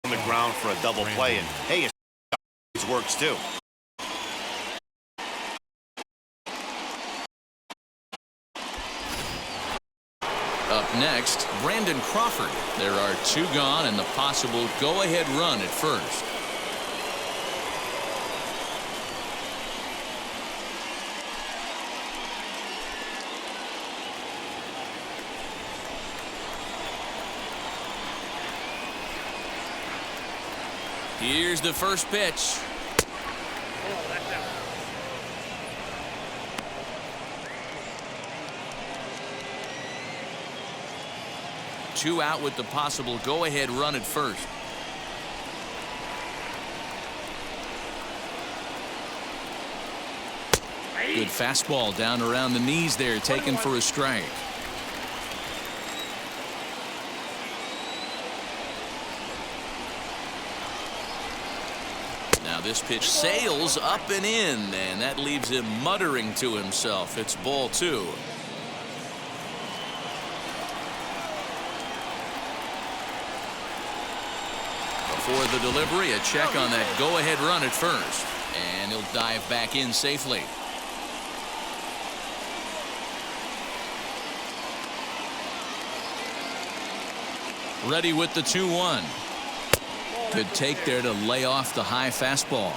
on the ground for a double play. And hey, it works too. Up next, Brandon Crawford. There are 2 gone and the possible go-ahead run at first. Here's the first pitch. Two out with the possible go-ahead run at first. Good fastball down around the knees there, taken for a strike. Now this pitch sails up and in, and that leaves him muttering to himself. It's ball 2. For the delivery, a check on that go-ahead run at first, and he'll dive back in safely. Ready with the 2-1. Good take there to lay off the high fastball.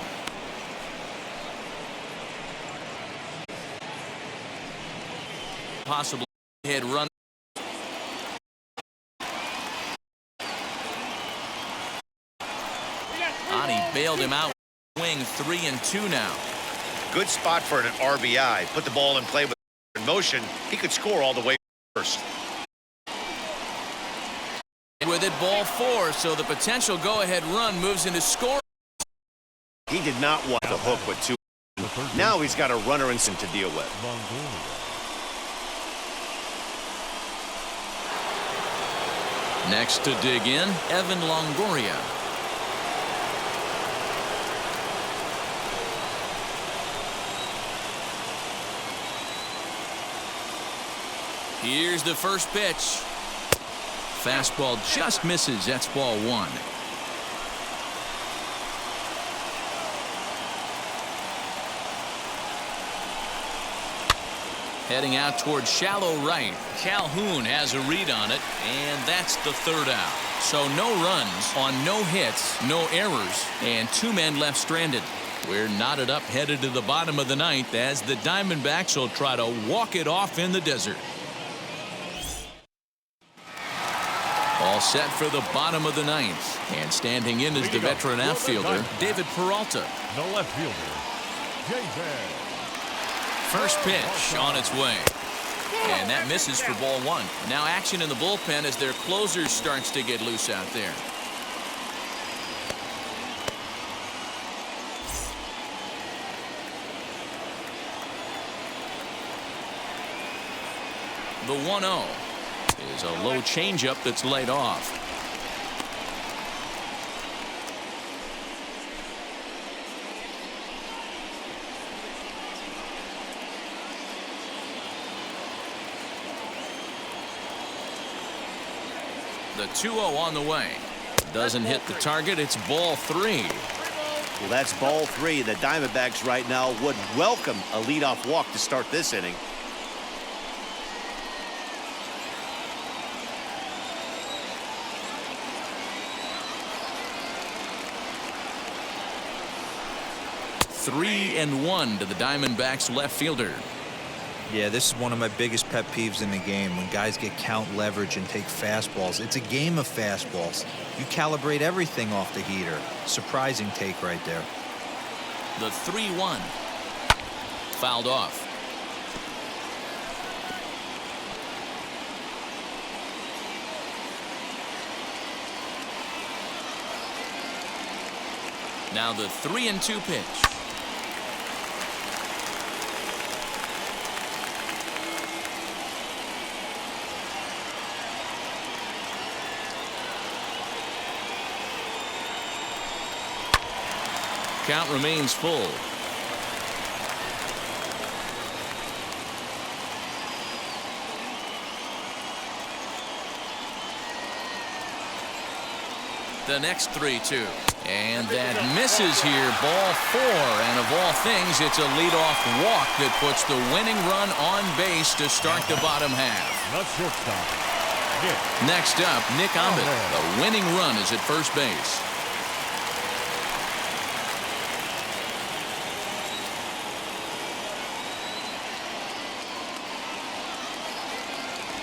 Possible head run. Bailed him out. Wing 3-2 now. Good spot for an RBI. Put the ball in play with motion. He could score all the way first. With it, ball 4, so the potential go-ahead run moves into score. He did not want the hook with 2. Now he's got a runner instant to deal with. Next to dig in, Evan Longoria. Here's the first pitch. Fastball just misses. That's ball 1. Heading out towards shallow right. Calhoun has a read on it, and that's the 3rd out. So no runs on no hits, no errors, and 2 men left stranded. We're knotted up headed to the bottom of the 9th as the Diamondbacks will try to walk it off in the desert. All set for the bottom of the 9th. And standing in is the veteran outfielder, David Peralta. The left fielder, David. First pitch on its way. And that misses for ball 1. Now action in the bullpen as their closer starts to get loose out there. The 1-0. Is a low changeup that's laid off. The 2-0 on the way. Doesn't hit the target. It's ball 3. Well, that's ball 3. The Diamondbacks right now would welcome a leadoff walk to start this inning. Three and 1 to the Diamondbacks left fielder. Yeah, this is one of my biggest pet peeves in the game, when guys get count leverage and take fastballs. It's a game of fastballs. You calibrate everything off the heater. Surprising take right there. The 3-1. Fouled off. Now the 3-2 pitch. Count remains full. The next 3-2. And that misses here, ball 4. And of all things, it's a leadoff walk that puts the winning run on base to start the bottom half. Not shortstop. Next up, Nick Ahmed. The winning run is at first base.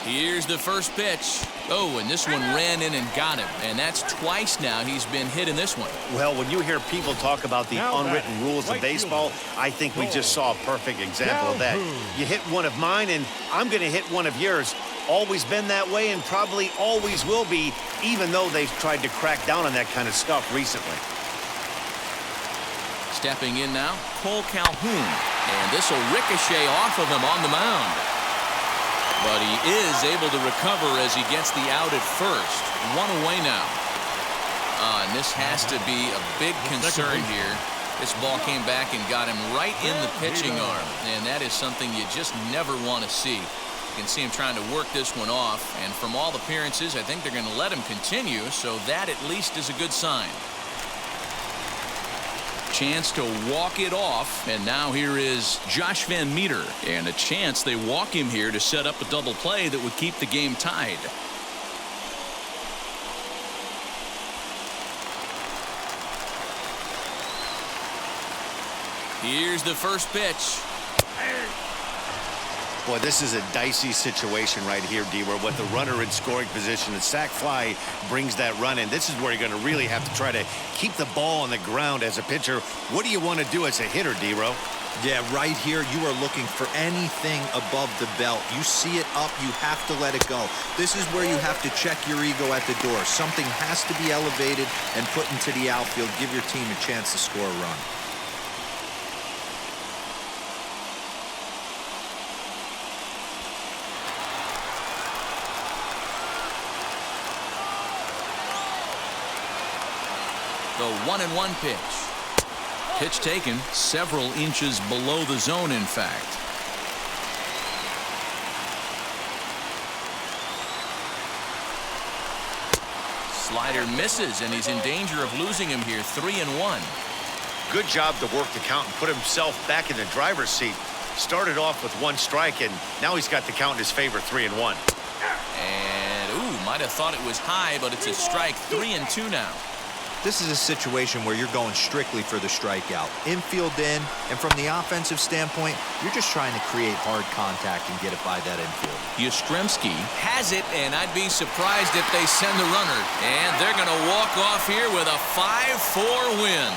Here's the first pitch. Oh, and this one ran in and got him. And that's twice now he's been hit in this one. Well, when you hear people talk about the unwritten rules of baseball, I think we just saw a perfect example of that. You hit one of mine, and I'm going to hit one of yours. Always been that way and probably always will be, even though they've tried to crack down on that kind of stuff recently. Stepping in now, Cole Calhoun. And this will ricochet off of him on the mound. But he is able to recover as he gets the out at first. 1 away now. And this has to be a big concern here. This ball came back and got him right in the pitching arm. And that is something you just never want to see. You can see him trying to work this one off. And from all appearances, I think they're going to let him continue. So that at least is a good sign. Chance to walk it off, and now here is Josh Van Meter, and a chance they walk him here to set up a double play that would keep the game tied. Here's the first pitch. Boy, this is a dicey situation right here, D, where with the runner in scoring position, the sac fly brings that run in. This is where you're going to really have to try to keep the ball on the ground as a pitcher. What do you want to do as a hitter, D-Ro? Yeah, right here, you are looking for anything above the belt. You see it up, you have to let it go. This is where you have to check your ego at the door. Something has to be elevated and put into the outfield. Give your team a chance to score a run. The 1-1 pitch. Pitch taken several inches below the zone, in fact. Slider misses, and he's in danger of losing him here. 3-1. Good job to work the count and put himself back in the driver's seat. Started off with 1 strike, and now he's got the count in his favor, 3-1. And, ooh, might have thought it was high, but it's a strike. 3-2 now. This is a situation where you're going strictly for the strikeout. Infield in, and from the offensive standpoint, you're just trying to create hard contact and get it by that infield. Yastrzemski has it, and I'd be surprised if they send the runner. And they're going to walk off here with a 5-4 win.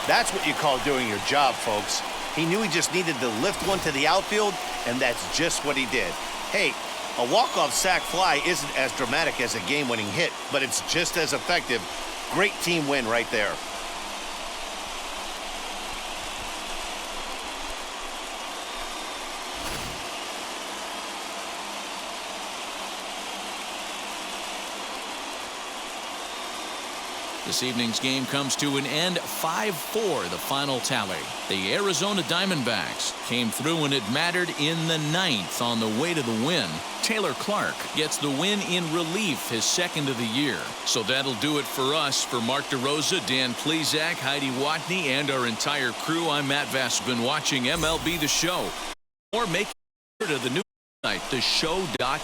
That's what you call doing your job, folks. He knew he just needed to lift one to the outfield, and that's just what he did. Hey, a walk-off sac fly isn't as dramatic as a game-winning hit, but it's just as effective. Great team win right there. This evening's game comes to an end. 5-4 the final tally. The Arizona Diamondbacks came through when it mattered in the 9th on the way to the win. Taylor Clark gets the win in relief, his 2nd of the year. So that'll do it for us. For Mark DeRosa, Dan Plesac, Heidi Watney, and our entire crew, I'm Matt Vass. Been watching MLB The Show. Or make it to the new site, theshow.com.